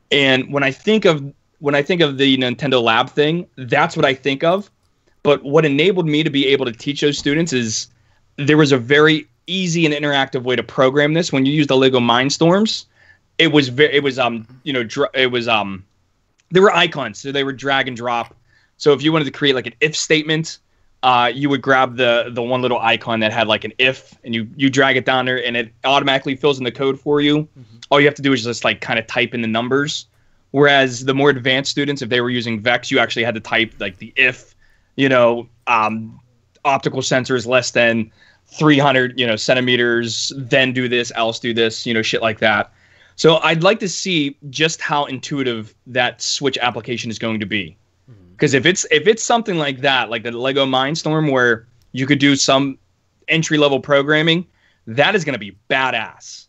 And when I think of the Nintendo Lab thing, that's what I think of. But what enabled me to be able to teach those students is there was a very easy and interactive way to program this. When you use the Lego Mindstorms, there were icons, so they were drag and drop. So if you wanted to create like an if statement, you would grab the one little icon that had like an if, and you drag it down there, and it automatically fills in the code for you. All you have to do is just like kind of type in the numbers. Whereas the more advanced students, if they were using Vex, you actually had to type like the if, you know, optical sensors less than 300, you know, centimeters, then do this, else do this, you know, shit like that. So I'd like to see just how intuitive that Switch application is going to be. Because if it's something like that, like the Lego Mindstorm, where you could do some entry-level programming, that is going to be badass.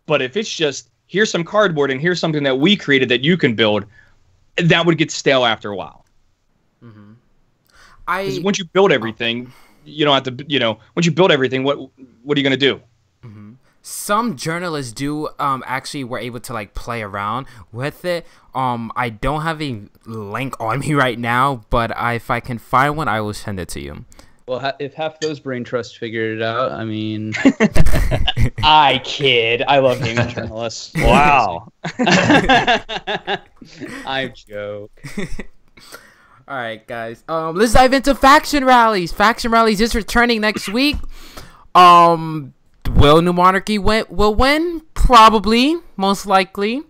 But if it's just, here's some cardboard and here's something that we created that you can build, that would get stale after a while. Once you build everything, you don't have to, you know, once you build everything, what are you going to do? Some journalists do actually were able to like play around with it. I don't have a link on me right now, but if I can find one, I will send it to you. Well, if half those brain trusts figured it out, I mean, I kid. I love gaming journalists. Wow. I joke. All right, guys. Let's dive into faction rallies. Faction rallies is returning next week. Will New Monarchy will win? Probably, most likely.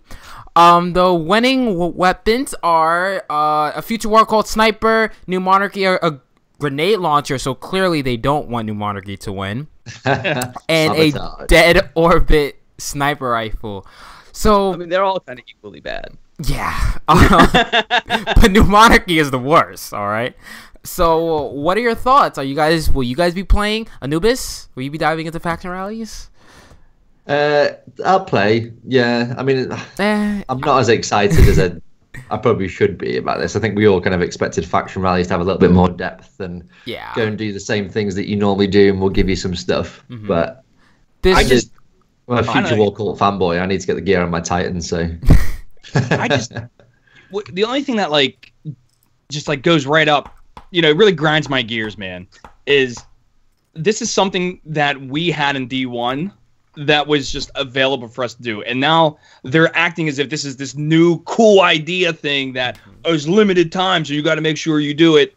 The winning weapons are a future war called Sniper, New Monarchy, a grenade launcher, so clearly they don't want New Monarchy to win, and a dead orbit sniper rifle. So I mean, they're all kind of equally bad. Yeah, but New Monarchy is the worst. All right. So, what are your thoughts? Will you guys be playing An00bis? Will you be diving into faction rallies? I'll play. Yeah, I mean, I'm not as excited as I probably should be about this. I think we all kind of expected faction rallies to have a little bit more depth and go and do the same things that you normally do, and we'll give you some stuff. Mm-hmm. But I'm a future war cult fanboy. I need to get the gear on my Titan. So the only thing that just goes right up, it really grinds my gears, man, is this is something that we had in D1 that was just available for us to do, and now they're acting as if this is this new cool idea thing that is limited time, so you got to make sure you do it.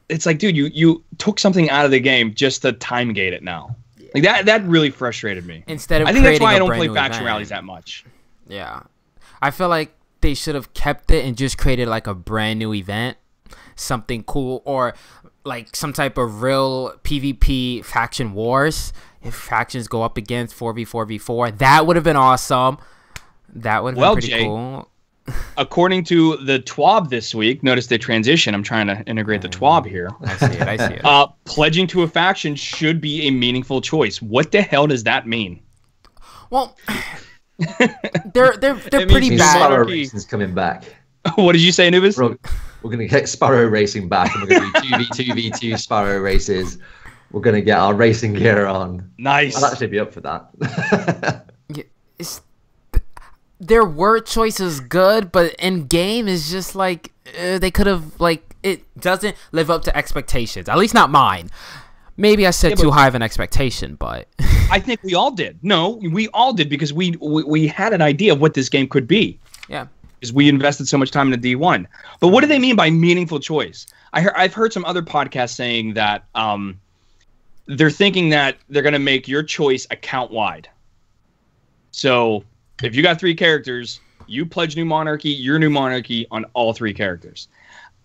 It's like, dude, you took something out of the game just to time gate it now. Like that really frustrated me. Instead of I think that's why I don't play faction rallies that much. Yeah, I feel like they should have kept it and just created like a brand new event, something cool, or like some type of real PvP faction wars. If factions go up against 4v4v4, that would have been awesome. That would have been pretty Jay, cool. According to the TWAB this week, notice the transition. I'm trying to integrate the TWAB here. I see it. Pledging to a faction should be a meaningful choice. What the hell does that mean? Well, they're pretty bad. Sparrow Racing's coming back. What did you say, An00bis? We're going to get Sparrow Racing back, and we're going to do 2v2v2 Sparrow races. We're going to get our racing gear on. Nice. I'll actually be up for that. Their word choice is good, but in game is just like they could have it doesn't live up to expectations. At least not mine. Maybe I set too high of an expectation, but I think we all did. No, we all did, because we had an idea of what this game could be. Yeah. Because we invested so much time in the D1. But what do they mean by meaningful choice? I've heard some other podcasts saying that they're thinking that they're going to make your choice account-wide. So if you got 3 characters, you pledge New Monarchy, your New Monarchy on all 3 characters.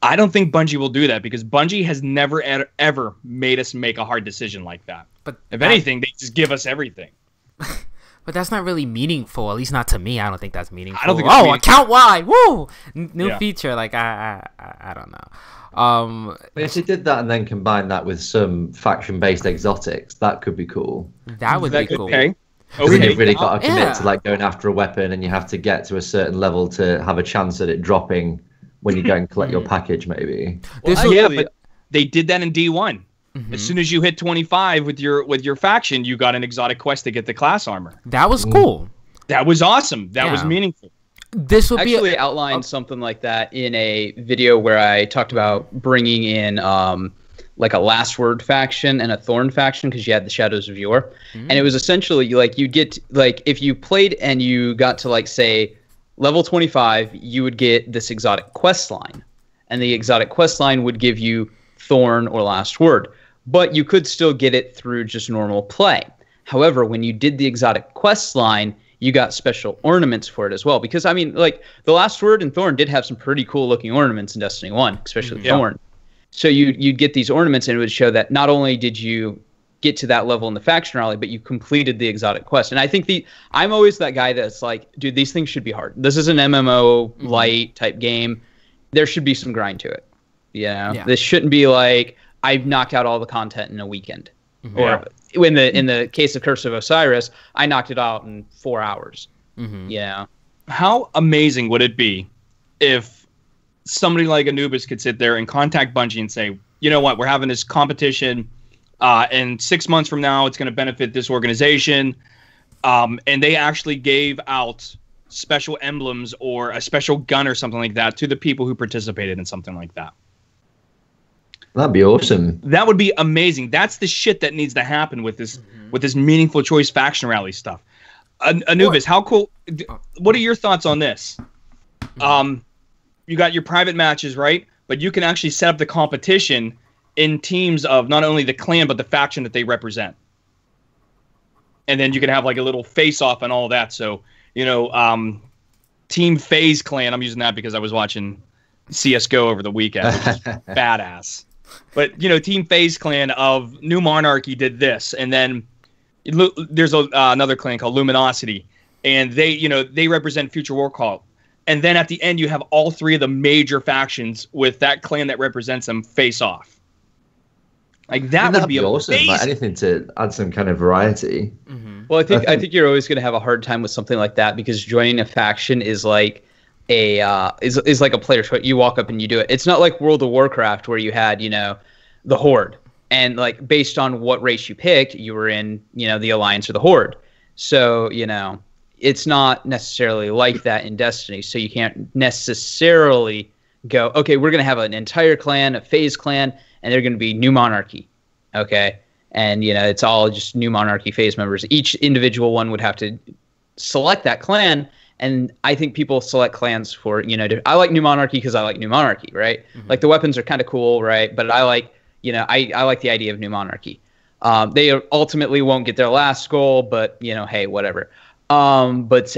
I don't think Bungie will do that, because Bungie has never, ever made us make a hard decision like that. But if anything, they just give us everything. But that's not really meaningful, at least not to me. I don't think that's meaningful. I don't think it's meaningful. Account-wide! Woo! New feature. I don't know. But if they did that and then combine that with some faction-based exotics, that could be cool. That would be cool. Okay. Then you've really got to commit to going after a weapon, and you have to get to a certain level to have a chance at it dropping when you go and collect your package, maybe. But they did that in D1. Mm-hmm. As soon as you hit 25 with your faction, you got an exotic quest to get the class armor. That was cool. That was awesome. That was meaningful. This would actually outlined something like that in a video where I talked about bringing in like a Last Word faction and a Thorn faction, because you had the Shadows of Yore, and it was essentially you'd get if you played and you got to say level 25, you would get this exotic quest line, and the exotic quest line would give you Thorn or Last Word, but you could still get it through just normal play. However, when you did the exotic quest line, you got special ornaments for it as well. Because, I mean, the Last Word and Thorn did have some pretty cool-looking ornaments in Destiny 1, especially Thorn. So you'd get these ornaments, and it would show that not only did you get to that level in the faction rally, but you completed the exotic quest. And I think I'm always that guy that's like, dude, these things should be hard. This is an MMO light type game. There should be some grind to it. Yeah. This shouldn't be like, I've knocked out all the content in a weekend. Or in the case of Curse of Osiris, I knocked it out in 4 hours. Yeah. How amazing would it be if somebody like An00bis could sit there and contact Bungie and say, you know what, we're having this competition, and 6 months from now, it's going to benefit this organization, and they actually gave out special emblems or a special gun or something like that to the people who participated in something like that. That'd be awesome. That would be amazing. That's the shit that needs to happen with this meaningful choice faction rally stuff. An00bis, how cool? What are your thoughts on this? You got your private matches, right? But you can actually set up the competition in teams of not only the clan but the faction that they represent, and then you can have like a little face-off and all that. So Team FaZe Clan. I'm using that because I was watching CS:GO over the weekend, which is badass. But Team FaZe Clan of New Monarchy did this, and then there's another clan called Luminosity, and they represent Future War Call. And then at the end, you have all three of the major factions with that clan that represents them face off. Like that would be awesome. Like anything to add some kind of variety. Well, I think you're always going to have a hard time with something like that because joining a faction is like is like a player choice. You walk up and you do it. It's not like World of Warcraft where you had the Horde, and like based on what race you picked, you were in the Alliance or the Horde. So it's not necessarily like that in Destiny. So you can't necessarily go, okay, we're going to have an entire clan, a FaZe clan, and they're going to be New Monarchy. Okay. And, it's all just New Monarchy FaZe members. Each individual one would have to select that clan. And I think people select clans for, I like New Monarchy because I like New Monarchy, right? Like the weapons are kind of cool, right? But I like, I like the idea of New Monarchy. They ultimately won't get their last goal, but, hey, whatever. Dead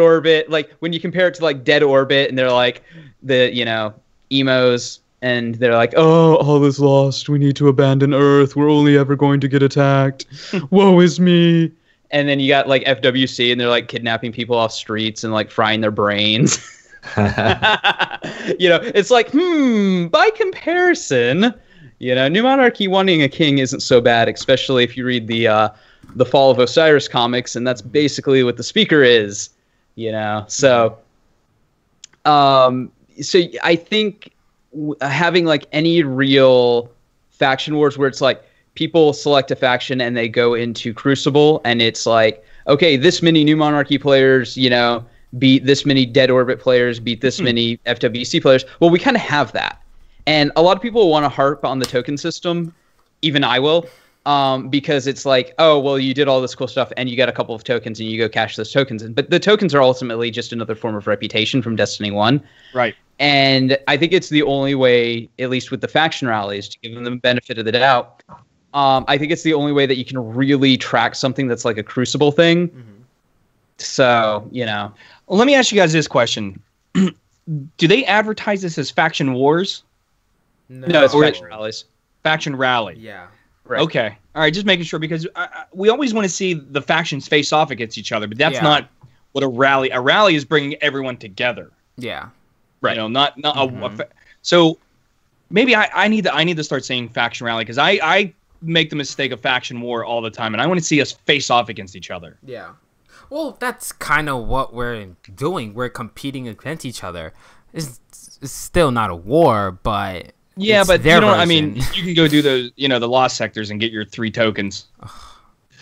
Orbit, like when you compare it to like Dead Orbit and they're like the, emos, and they're like, oh, all is lost. We need to abandon Earth. We're only ever going to get attacked. Woe is me. And then you got like FWC, and they're like kidnapping people off streets and like frying their brains. It's like, by comparison, New Monarchy wanting a king isn't so bad, especially if you read the Fall of Osiris comics, and that's basically what the speaker is, So, so I think having like any real faction wars where it's like people select a faction and they go into Crucible, and it's like, okay, this many New Monarchy players, beat this many Dead Orbit players, beat this many FWC players. Well, we kind of have that. And a lot of people want to harp on the token system. Even I will. Because it's like, oh, well, you did all this cool stuff and you got a couple of tokens and you go cash those tokens in. But the tokens are ultimately just another form of reputation from Destiny 1. Right. And I think it's the only way, at least with the faction rallies, to give them the benefit of the doubt. I think it's the only way that you can really track something that's like a Crucible thing. So, Well, let me ask you guys this question. Do they advertise this as faction wars? No, it's faction rallies. Faction rally. Yeah. Right. Okay. All right. Just making sure, because we always want to see the factions face off against each other, but that's not what a rally. A rally is bringing everyone together. Yeah. Right. Not so maybe I need to start saying faction rally, because I make the mistake of faction war all the time, and I want to see us face off against each other. Yeah. Well, that's kind of what we're doing. We're competing against each other. It's still not a war, but yeah, but their version. I mean, you can go do those, the lost sectors and get your 3 tokens.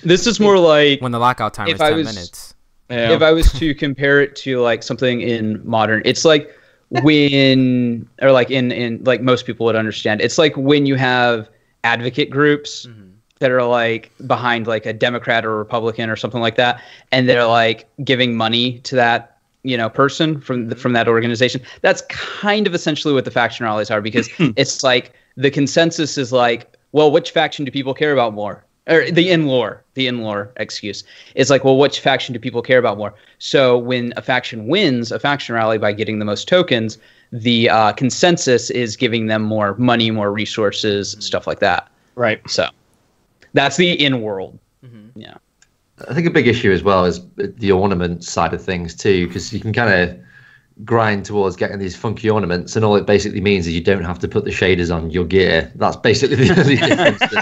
This is more like when the lockout time is 10 minutes. Yeah. If I was to compare it to like something in modern, it's like when, or like in like most people would understand, it's like when you have advocate groups that are like behind like a Democrat or Republican or something like that, and they're like giving money to that person from that organization. That's kind of essentially what the faction rallies are, because it's like the consensus is like, well, which faction do people care about more? Or the in-lore excuse. It's like, well, which faction do people care about more? So when a faction wins a faction rally by getting the most tokens, the consensus is giving them more money, more resources, stuff like that. Right. So that's the in-world. Yeah. I think a big issue as well is the ornament side of things too, because you can kind of grind towards getting these funky ornaments, and all it basically means is you don't have to put the shaders on your gear. That's basically the only difference.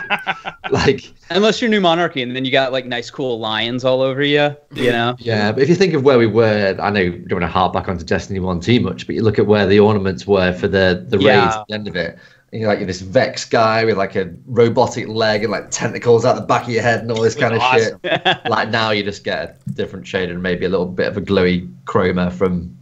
Like, unless you're New Monarchy, and then you got like nice cool lions all over you, Yeah, but if you think of where we were, I know you don't want to harp back onto Destiny 1 too much, but you look at where the ornaments were for the raids at the end of it. And you're like, this Vex guy with like a robotic leg and like tentacles out the back of your head and all this kind of shit. Like now you just get a different shade and maybe a little bit of a glowy chroma from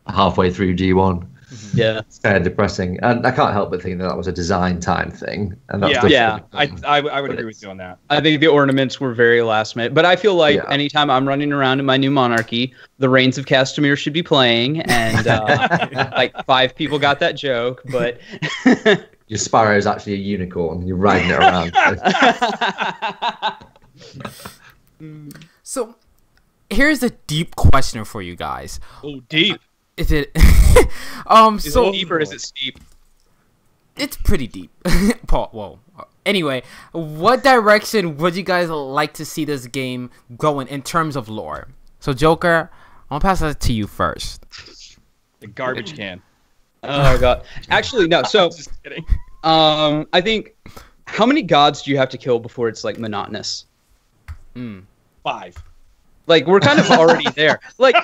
halfway through G1. Yeah. It's kind of depressing, and I can't help but think that was a design time thing. And that's I would agree with you on that. I think the ornaments were very last minute, but I feel like anytime I'm running around in my new monarchy, the Reigns of Castamere should be playing, and like 5 people got that joke, but your Sparrow is actually a unicorn. You're riding it around. So, here's a deep question for you guys. Oh, deep. Is it? Is so it deep or is it steep? it's pretty deep. Paul. Whoa. Anyway, what direction would you guys like to see this game going in terms of lore? So, Joker, I'm gonna pass that to you first. The garbage can. Oh my god. Actually, no. So, Just kidding. I think how many gods do you have to kill before it's like monotonous? 5. Like we're kind of already there. Like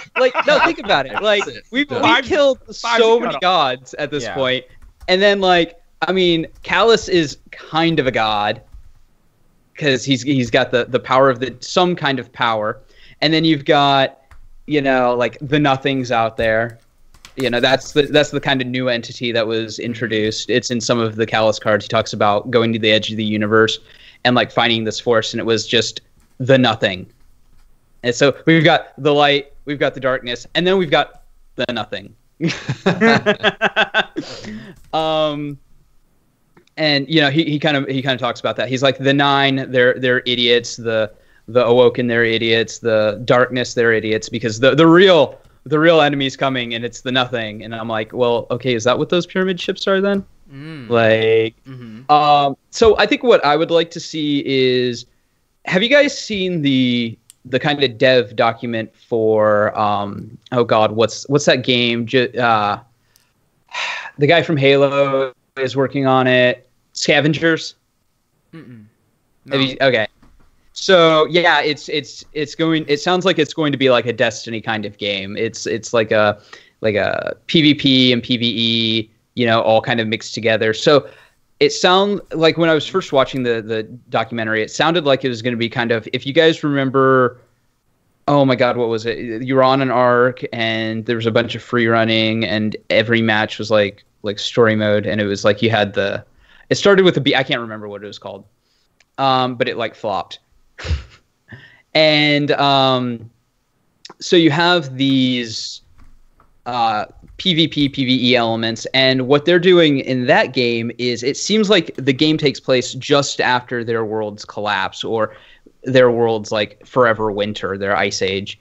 no, think about it. Like we've killed so many gods at this point, and then like I mean, Callus is kind of a god because he's got the power of some kind of power, and then you've got like the nothings out there. That's the kind of new entity that was introduced. It's in some of the Callus cards. He talks about going to the edge of the universe and like finding this force, and it was just the nothing. And so we've got the light, we've got the darkness, and then we've got the nothing. And he kind of talks about that. He's like the 9, they're idiots. The awoken, they're idiots. The darkness, they're idiots because the real enemy's coming, and it's the nothing. And I'm like, well, okay, is that what those pyramid ships are then? So I think what I would like to see is, have you guys seen the kind of dev document for oh god, what's that game? The guy from Halo is working on it. Scavengers. No. Okay. So yeah, it's going. It sounds like it's going to be like a Destiny kind of game. It's like a PvP and PvE, all kind of mixed together. So it sounds like when I was first watching the documentary, it sounded like it was going to be kind of, if you guys remember, oh my god, what was it? You were on an arc and there was a bunch of free running and every match was like story mode, and it was like you had it started with I can't remember what it was called, but it like flopped. And so you have these PvP, PvE elements, and what they're doing in that game is it seems like the game takes place just after their worlds collapse, or their worlds like forever winter, their ice age.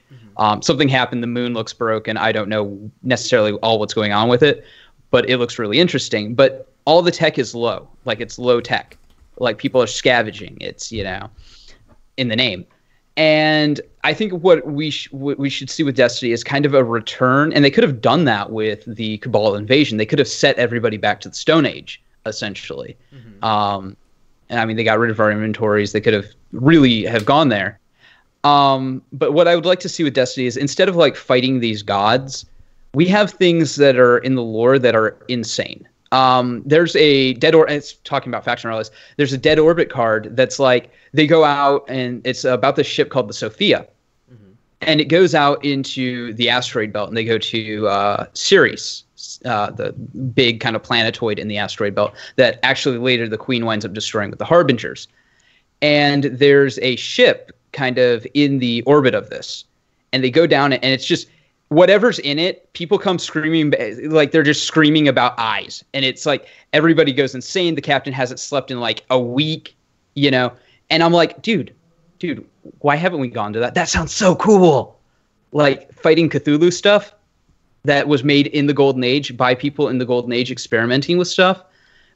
Something happened, the moon looks broken. I don't know necessarily all what's going on with it, but it looks really interesting. But all the tech is low, like it's low tech, like people are scavenging. It's in the name. And I think what we should see with Destiny is kind of a return, and they could have done that with the Cabal invasion. They could have set everybody back to the Stone Age, essentially. And I mean, they got rid of our inventories. They could have really have gone there. But what I would like to see with Destiny is, instead of like fighting these gods, we have things that are in the lore that are insane. There's a it's talking about faction rallies. There's a Dead Orbit card that's like, they go out and it's about this ship called the Sophia, and it goes out into the asteroid belt, and they go to Ceres, the big kind of planetoid in the asteroid belt that actually later the Queen winds up destroying with the Harbingers. And there's a ship kind of in the orbit of this, and they go down it, and it's just whatever's in it, people come screaming, like they're just screaming about eyes. And it's like everybody goes insane. The captain hasn't slept in like a week, And I'm like, dude, why haven't we gone to that? That sounds so cool. Like fighting Cthulhu stuff that was made in the Golden Age by people in the Golden Age experimenting with stuff.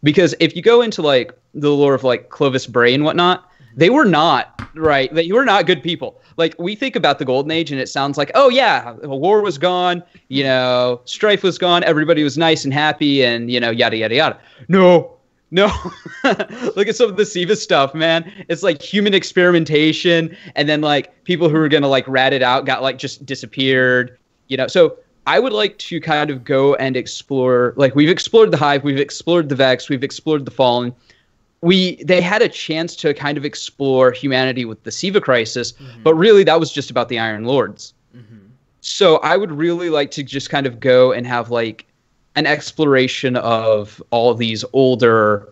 Because if you go into like the lore of like Clovis Bray and whatnot, they were not right. They were not good people. Like we think about the Golden Age and it sounds like, oh yeah, the war was gone, strife was gone, everybody was nice and happy, and yada yada yada. No. Look at some of the Siva stuff, man. It's like human experimentation, and then like people who were gonna like rat it out got like just disappeared. So I would like to kind of go and explore. Like we've explored the Hive, we've explored the Vex, we've explored the Fallen. They had a chance to kind of explore humanity with the Siva crisis, but really that was just about the Iron Lords. So I would really like to just kind of go and have like an exploration of all these older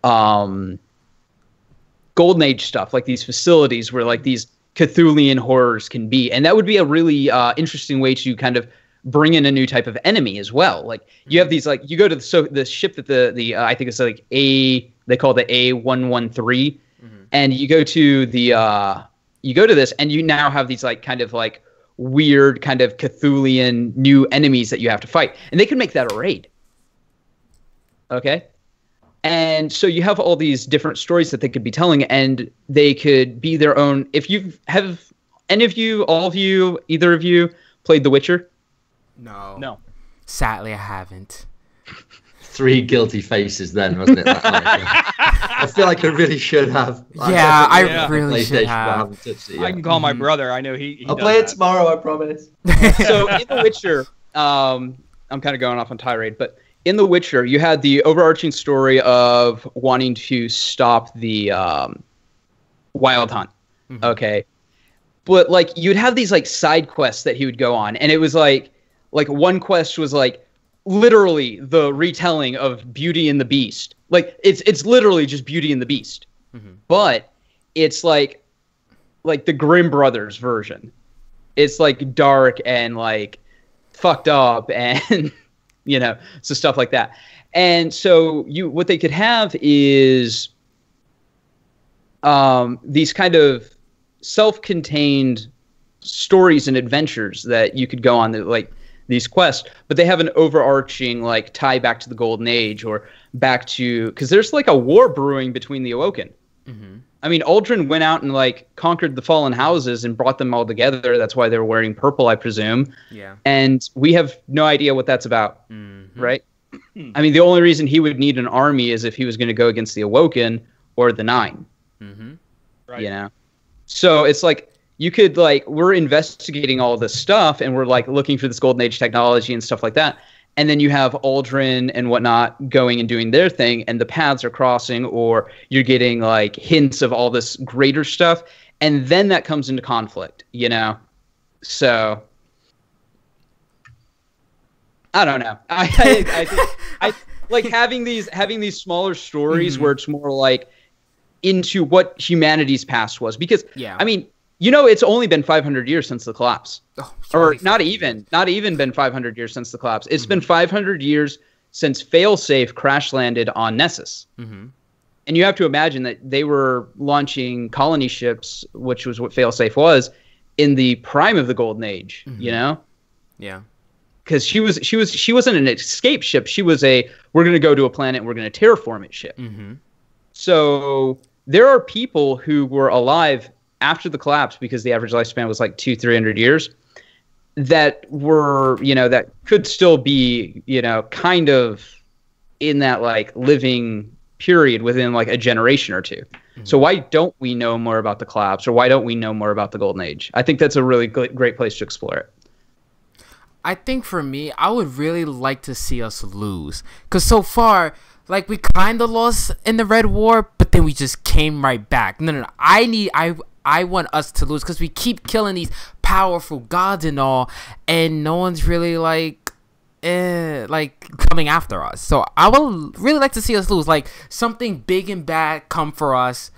Golden Age stuff, like these facilities where like these Cthulhian horrors can be. And that would be a really interesting way to kind of bring in a new type of enemy as well. Like you have these, like you go to the ship that the I think it's like they call it the A113, and you go to this and you now have these like kind of like weird kind of Cthulhian new enemies that you have to fight, and they can make that a raid. Okay. And so you have all these different stories that they could be telling, and they could be their own. If you have any of you, all of you, either of you played The Witcher? No. Sadly, I haven't. 3 guilty faces then, wasn't it? I feel like I really should have. Yeah, I really should have. I haven't touched it yet. I can call my brother. I know he I'll does play it that. tomorrow, I promise. So in The Witcher, I'm kind of going off on tirade, but in The Witcher, you had the overarching story of wanting to stop the Wild Hunt. Okay. But like you'd have these like side quests that he would go on, and it was like one quest was like literally the retelling of Beauty and the Beast. Like it's literally just Beauty and the Beast. But it's like the Grimm Brothers version. It's like dark and like fucked up and so stuff like that. And so what they could have is these kind of self-contained stories and adventures that you could go on, like these quests, but they have an overarching like tie back to the Golden Age or back to, because there's like a war brewing between the Awoken. I mean, Aldrin went out and like conquered the fallen houses and brought them all together. That's why they were wearing purple, I presume. Yeah. And we have no idea what that's about, right? I mean, the only reason he would need an army is if he was going to go against the Awoken or the Nine. Right. So it's like you could we're investigating all this stuff and we're like looking for this Golden Age technology and stuff like that. And then you have Aldrin and whatnot going and doing their thing, and the paths are crossing, or you're getting like hints of all this greater stuff, and then that comes into conflict, So I don't know. I like having these smaller stories where it's more like into what humanity's past was, because I mean, it's only been 500 years since the collapse. Or not even been 500 years since the collapse. It's been 500 years since Failsafe crash landed on Nessus. And you have to imagine that they were launching colony ships, which was what Failsafe was, in the prime of the Golden Age, Yeah. Because she wasn't an escape ship. She was we're going to go to a planet and we're going to terraform it ship. So there are people who were alive after the collapse, because the average lifespan was like 200-300 years, that were, that could still be, kind of in that like living period within like a generation or two. So why don't we know more about the collapse, or why don't we know more about the Golden Age? I think that's a really great place to explore it. I think for me, I would really like to see us lose, because so far, like, we kind of lost in the Red War, but then we just came right back. No. I want us to lose, because we keep killing these powerful gods and all, and no one's really like coming after us. So I would really like to see us lose, like something big and bad come for us,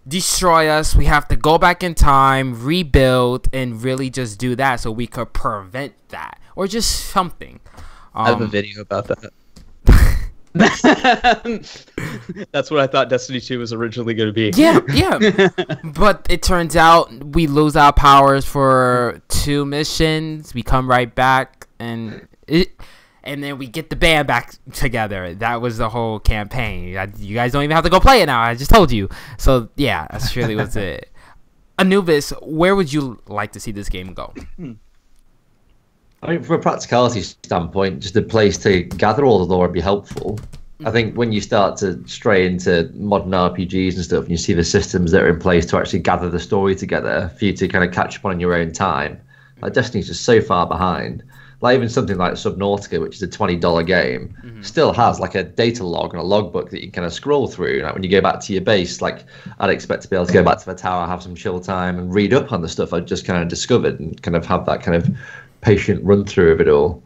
destroy us. We have to go back in time, rebuild, and really just do that so we could prevent that, or just something. I have a video about that. That's what I thought Destiny 2 was originally going to be. Yeah. But it turns out we lose our powers for 2 missions. We come right back, and then we get the band back together. That was the whole campaign. You guys don't even have to go play it now. I just told you. So yeah, that's really was it. An00bis, where would you like to see this game go? I mean, from a practicality standpoint, just a place to gather all the lore would be helpful. I think when you start to stray into modern RPGs and stuff, and you see the systems that are in place to actually gather the story together for you to kind of catch up on in your own time, like Destiny's just so far behind. Like even something like Subnautica, which is a $20 game, still has like a data log and a logbook that you can kind of scroll through. Like when you go back to your base, like I'd expect to be able to go back to the tower, have some chill time, and read up on the stuff I'd just kind of discovered, and kind of have that kind of patient run through of it all.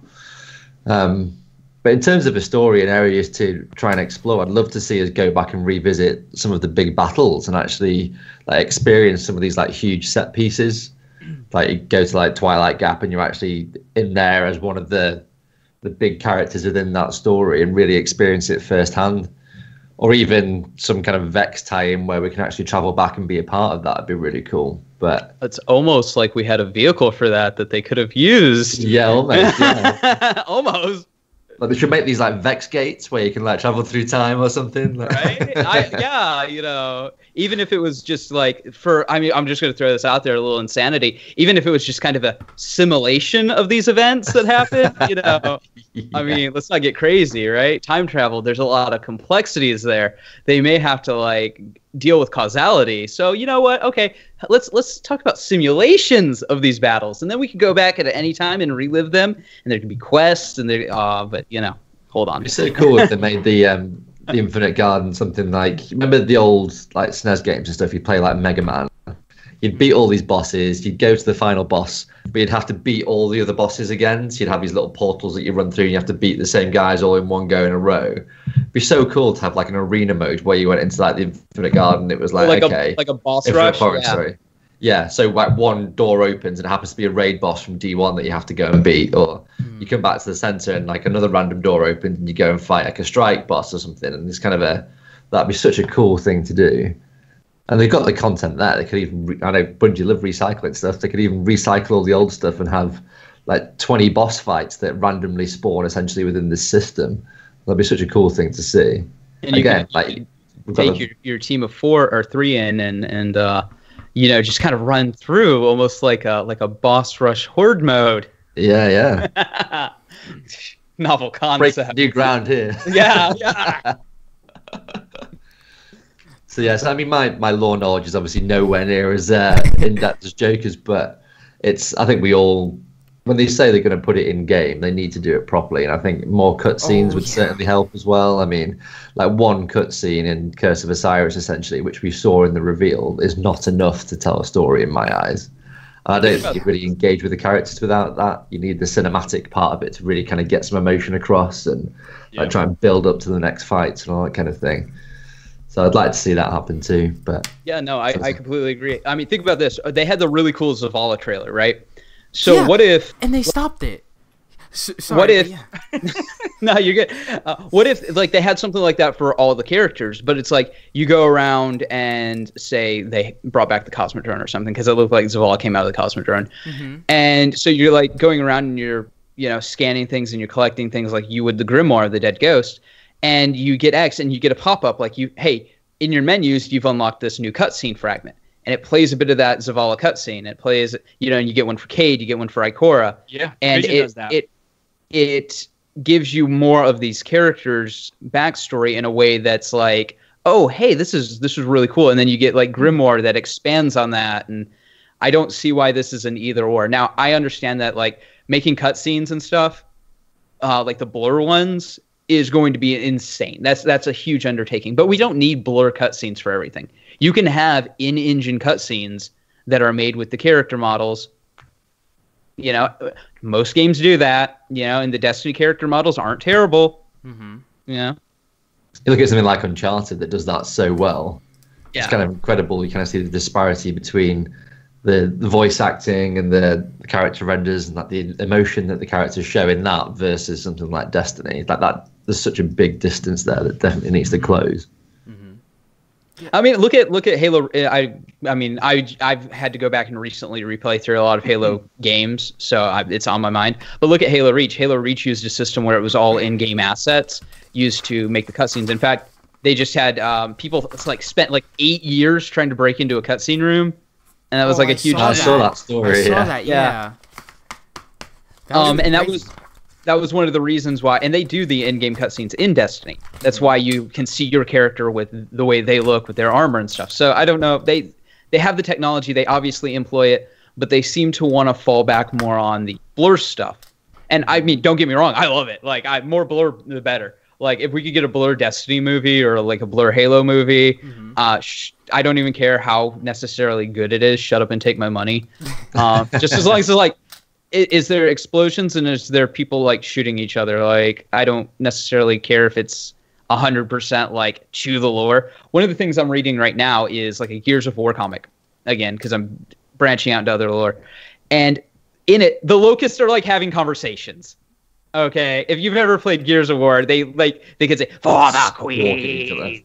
But in terms of a story and areas to try and explore, I'd love to see us go back and revisit some of the big battles and actually like experience some of these like huge set pieces. Like you go to like Twilight Gap and you're actually in there as one of the big characters within that story and really experience it firsthand. Or even some kind of Vex tie-in where we can actually travel back and be a part of that. It'd be really cool. But it's almost like we had a vehicle for that they could have used. Yeah, almost. Yeah. Almost. Like they should make these like Vex gates where you can like travel through time or something. Right? Yeah, you know, even if it was just like I'm just going to throw this out there, a little insanity. Even if it was just kind of a simulation of these events that happen, you know, yeah. I mean, let's not get crazy, right? Time travel, there's a lot of complexities there. They may have to like deal with causality. So you know what? Okay, let's talk about simulations of these battles, and then we can go back at any time and relive them. And there can be quests, and but you know, hold on. It's so cool if they made the Infinite Garden something like, remember the old like SNES games and stuff? You'd play like Mega Man. You'd beat all these bosses. You'd go to the final boss, but you'd have to beat all the other bosses again. So you'd have these little portals that you run through, and you have to beat the same guys all in one go in a row. It'd be so cool to have like an arena mode where you went into like the Infinite Garden. It was like okay, like a boss rush. Forest, yeah. Sorry. Yeah, so like one door opens and it happens to be a raid boss from D1 that you have to go and beat, or you come back to the center and like another random door opens and you go and fight like a strike boss or something. And it's kind of that'd be such a cool thing to do. And they've got the content there. They could even, I know Bungie love recycling stuff. They could even recycle all the old stuff and have like 20 boss fights that randomly spawn essentially within this system. That'd be such a cool thing to see. And again, like take your team of 4 or 3 in and you know, just kind of run through almost like a boss rush horde mode. Yeah. Novel concept. Break new ground here. Yeah. So yes, I mean my lore knowledge is obviously nowhere near as in depth as Joker's, but I think we all, when they say they're going to put it in game, they need to do it properly, and I think more cutscenes would certainly help as well. I mean, like one cutscene in Curse of Osiris, essentially, which we saw in the reveal, is not enough to tell a story in my eyes. And I don't think you really engage with the characters without that. You need the cinematic part of it to really kind of get some emotion across and like try and build up to the next fights and all that kind of thing. So I'd like to see that happen too. But yeah, no, I completely agree. I mean, think about this. They had the really cool Zavala trailer, right? So what if... And they stopped it. Sorry, what if... No, you're good. What if like they had something like that for all the characters, but it's like you go around and say they brought back the Cosmodrome or something because it looked like Zavala came out of the Cosmodrome. Mm-hmm. And so you're like going around and you're, you know, scanning things and you're collecting things like you would the Grimoire of the Dead Ghost. And you get X and you get a pop-up like hey, in your menus, you've unlocked this new cutscene fragment. And it plays a bit of that Zavala cutscene. It plays, you know, and you get one for Cade, you get one for Ikora. Yeah, and it gives you more of these characters' backstory in a way that's like, oh, hey, this is really cool. And then you get like Grimoire that expands on that. And I don't see why this is an either or. Now, I understand that like making cutscenes and stuff, like the Blur ones, is going to be insane. That's a huge undertaking. But we don't need Blur cutscenes for everything. You can have in-engine cutscenes that are made with the character models. You know, most games do that. You know, and the Destiny character models aren't terrible. Mm-hmm. You know? You look at something like Uncharted that does that so well. Yeah. It's kind of incredible. You kind of see the disparity between the voice acting and the character renders and like the emotion that the characters show in that versus something like Destiny. Like that, there's such a big distance there that definitely needs to close. I mean, look at Halo. I've had to go back and recently replay through a lot of Halo games, so it's on my mind. But look at Halo Reach. Halo Reach used a system where it was all in-game assets used to make the cutscenes. In fact, they just had people spent like 8 years trying to break into a cutscene room, and that was like a huge. I saw that story. I saw that. Yeah. And that was one of the reasons why, and they do the in-game cutscenes in Destiny. That's why you can see your character with the way they look with their armor and stuff. So I don't know. They have the technology. They obviously employ it, but they seem to want to fall back more on the Blur stuff. And I mean, don't get me wrong. I love it. Like, more Blur, the better. Like, if we could get a Blur Destiny movie or like a Blur Halo movie, I don't even care how necessarily good it is. Shut up and take my money. Just as long as it's like, is there explosions and is there people like shooting each other? Like, I don't necessarily care if it's 100% like chew the lore. One of the things I'm reading right now is like a Gears of War comic, again, because I'm branching out into other lore. And in it, the Locusts are like having conversations. Okay, if you've ever played Gears of War, they could say "For the Queen."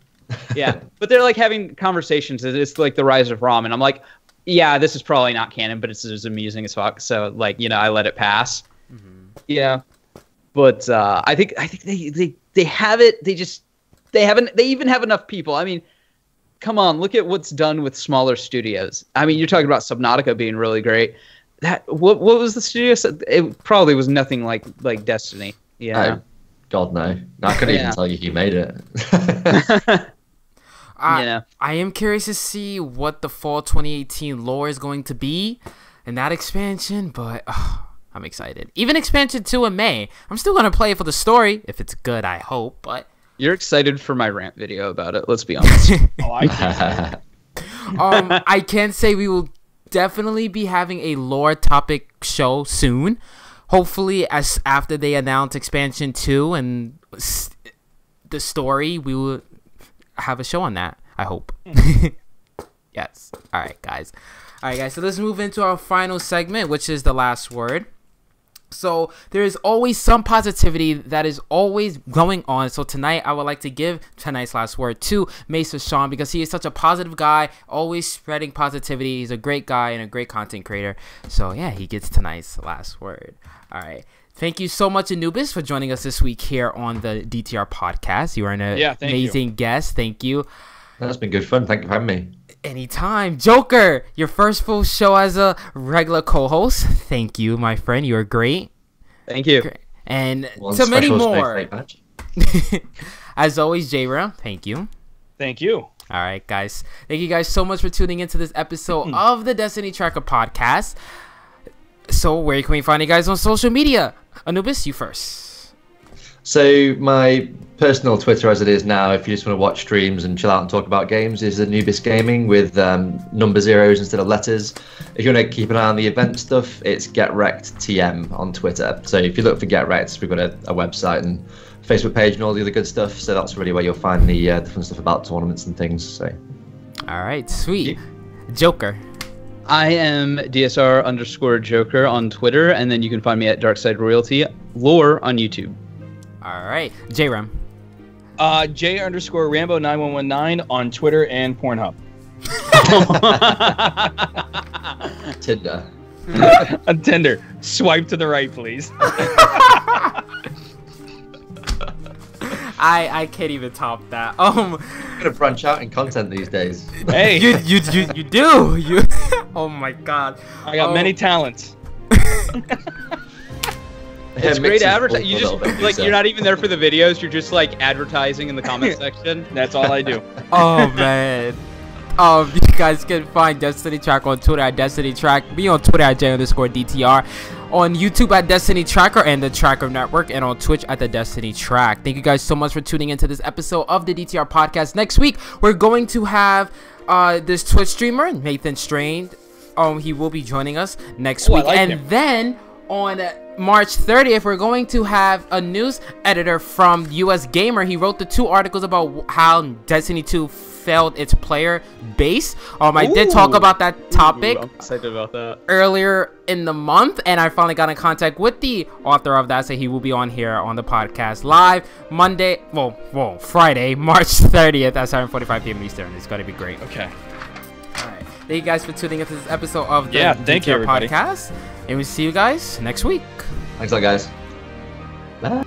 Yeah, but they're like having conversations. It's like the Rise of Rom, and I'm like, yeah, this is probably not canon, but it's just amusing as fuck. So like, you know, I let it pass. Mm-hmm. Yeah, but I think they have it. They even have enough people. I mean, come on, look at what's done with smaller studios. I mean, you're talking about Subnautica being really great. What was the studio? It probably was nothing like Destiny. Yeah. God no. I couldn't even tell you who made it. I am curious to see what the fall 2018 lore is going to be in that expansion, but I'm excited. Even expansion 2 in May. I'm still gonna play it for the story if it's good. I hope, but you're excited for my rant video about it. Let's be honest. I can say we will definitely be having a lore topic show soon. Hopefully, as after they announce expansion 2 and the story, we will have a show on that. I hope. Yes. All right, guys. So let's move into our final segment, which is the last word. So there is always some positivity that is always going on. So tonight I would like to give tonight's last word to Mesa Sean because he is such a positive guy, always spreading positivity. He's a great guy and a great content creator. So yeah, he gets tonight's last word. All right. Thank you so much, An00bis, for joining us this week here on the DTR podcast. You are an amazing guest. Thank you. That's been good fun. Thank you for having me. Anytime. Joker, your first full show as a regular co-host. Thank you, my friend. You are great. Thank you. And so many more. As always, J-Ram, thank you. Thank you. All right, guys. Thank you guys so much for tuning into this episode of the Destiny Tracker podcast. So where can we find you guys on social media? An00bis, you first. So my personal Twitter, as it is now, if you just want to watch streams and chill out and talk about games, is An00bisGaming with number zeros instead of letters. If you want to keep an eye on the event stuff, it's GetWreckedTM on Twitter. So if you look for GetWrecked, we've got a website and Facebook page and all the other good stuff. So that's really where you'll find the fun stuff about tournaments and things. So. All right, sweet. Joker. I am DSR_Joker on Twitter, and then you can find me at Darkside Royalty Lore on YouTube. All right, J-Ram. J_Rambo9119 on Twitter and Pornhub. Tinder. On Tinder. Swipe to the right, please. I can't even top that. You're gonna branch out in content these days. Hey, you do. Oh my god. I got many talents. It's great advertising. You just like you're not even there for the videos. You're just like advertising in the comment section. That's all I do. Oh man. You guys can find Destiny Tracker on Twitter at Destiny Track. Me on Twitter at J_DTR. On YouTube at Destiny Tracker and the Tracker Network, and on Twitch at the Destiny Track. Thank you guys so much for tuning into this episode of the DTR podcast. Next week we're going to have this Twitch streamer Nathan Strained. He will be joining us next week, then on March 30th, we're going to have a news editor from US Gamer. He wrote the 2 articles about how Destiny 2 failed its player base. I did talk about that topic I'm excited about that. Earlier in the month, and I finally got in contact with the author of that, so he will be on here on the podcast live Friday, March 30th at 7:45 p.m. Eastern. It's going to be great. Okay. All right. Thank you guys for tuning into this episode of the DTR podcast. And we'll see you guys next week. Thanks a lot, guys. Bye.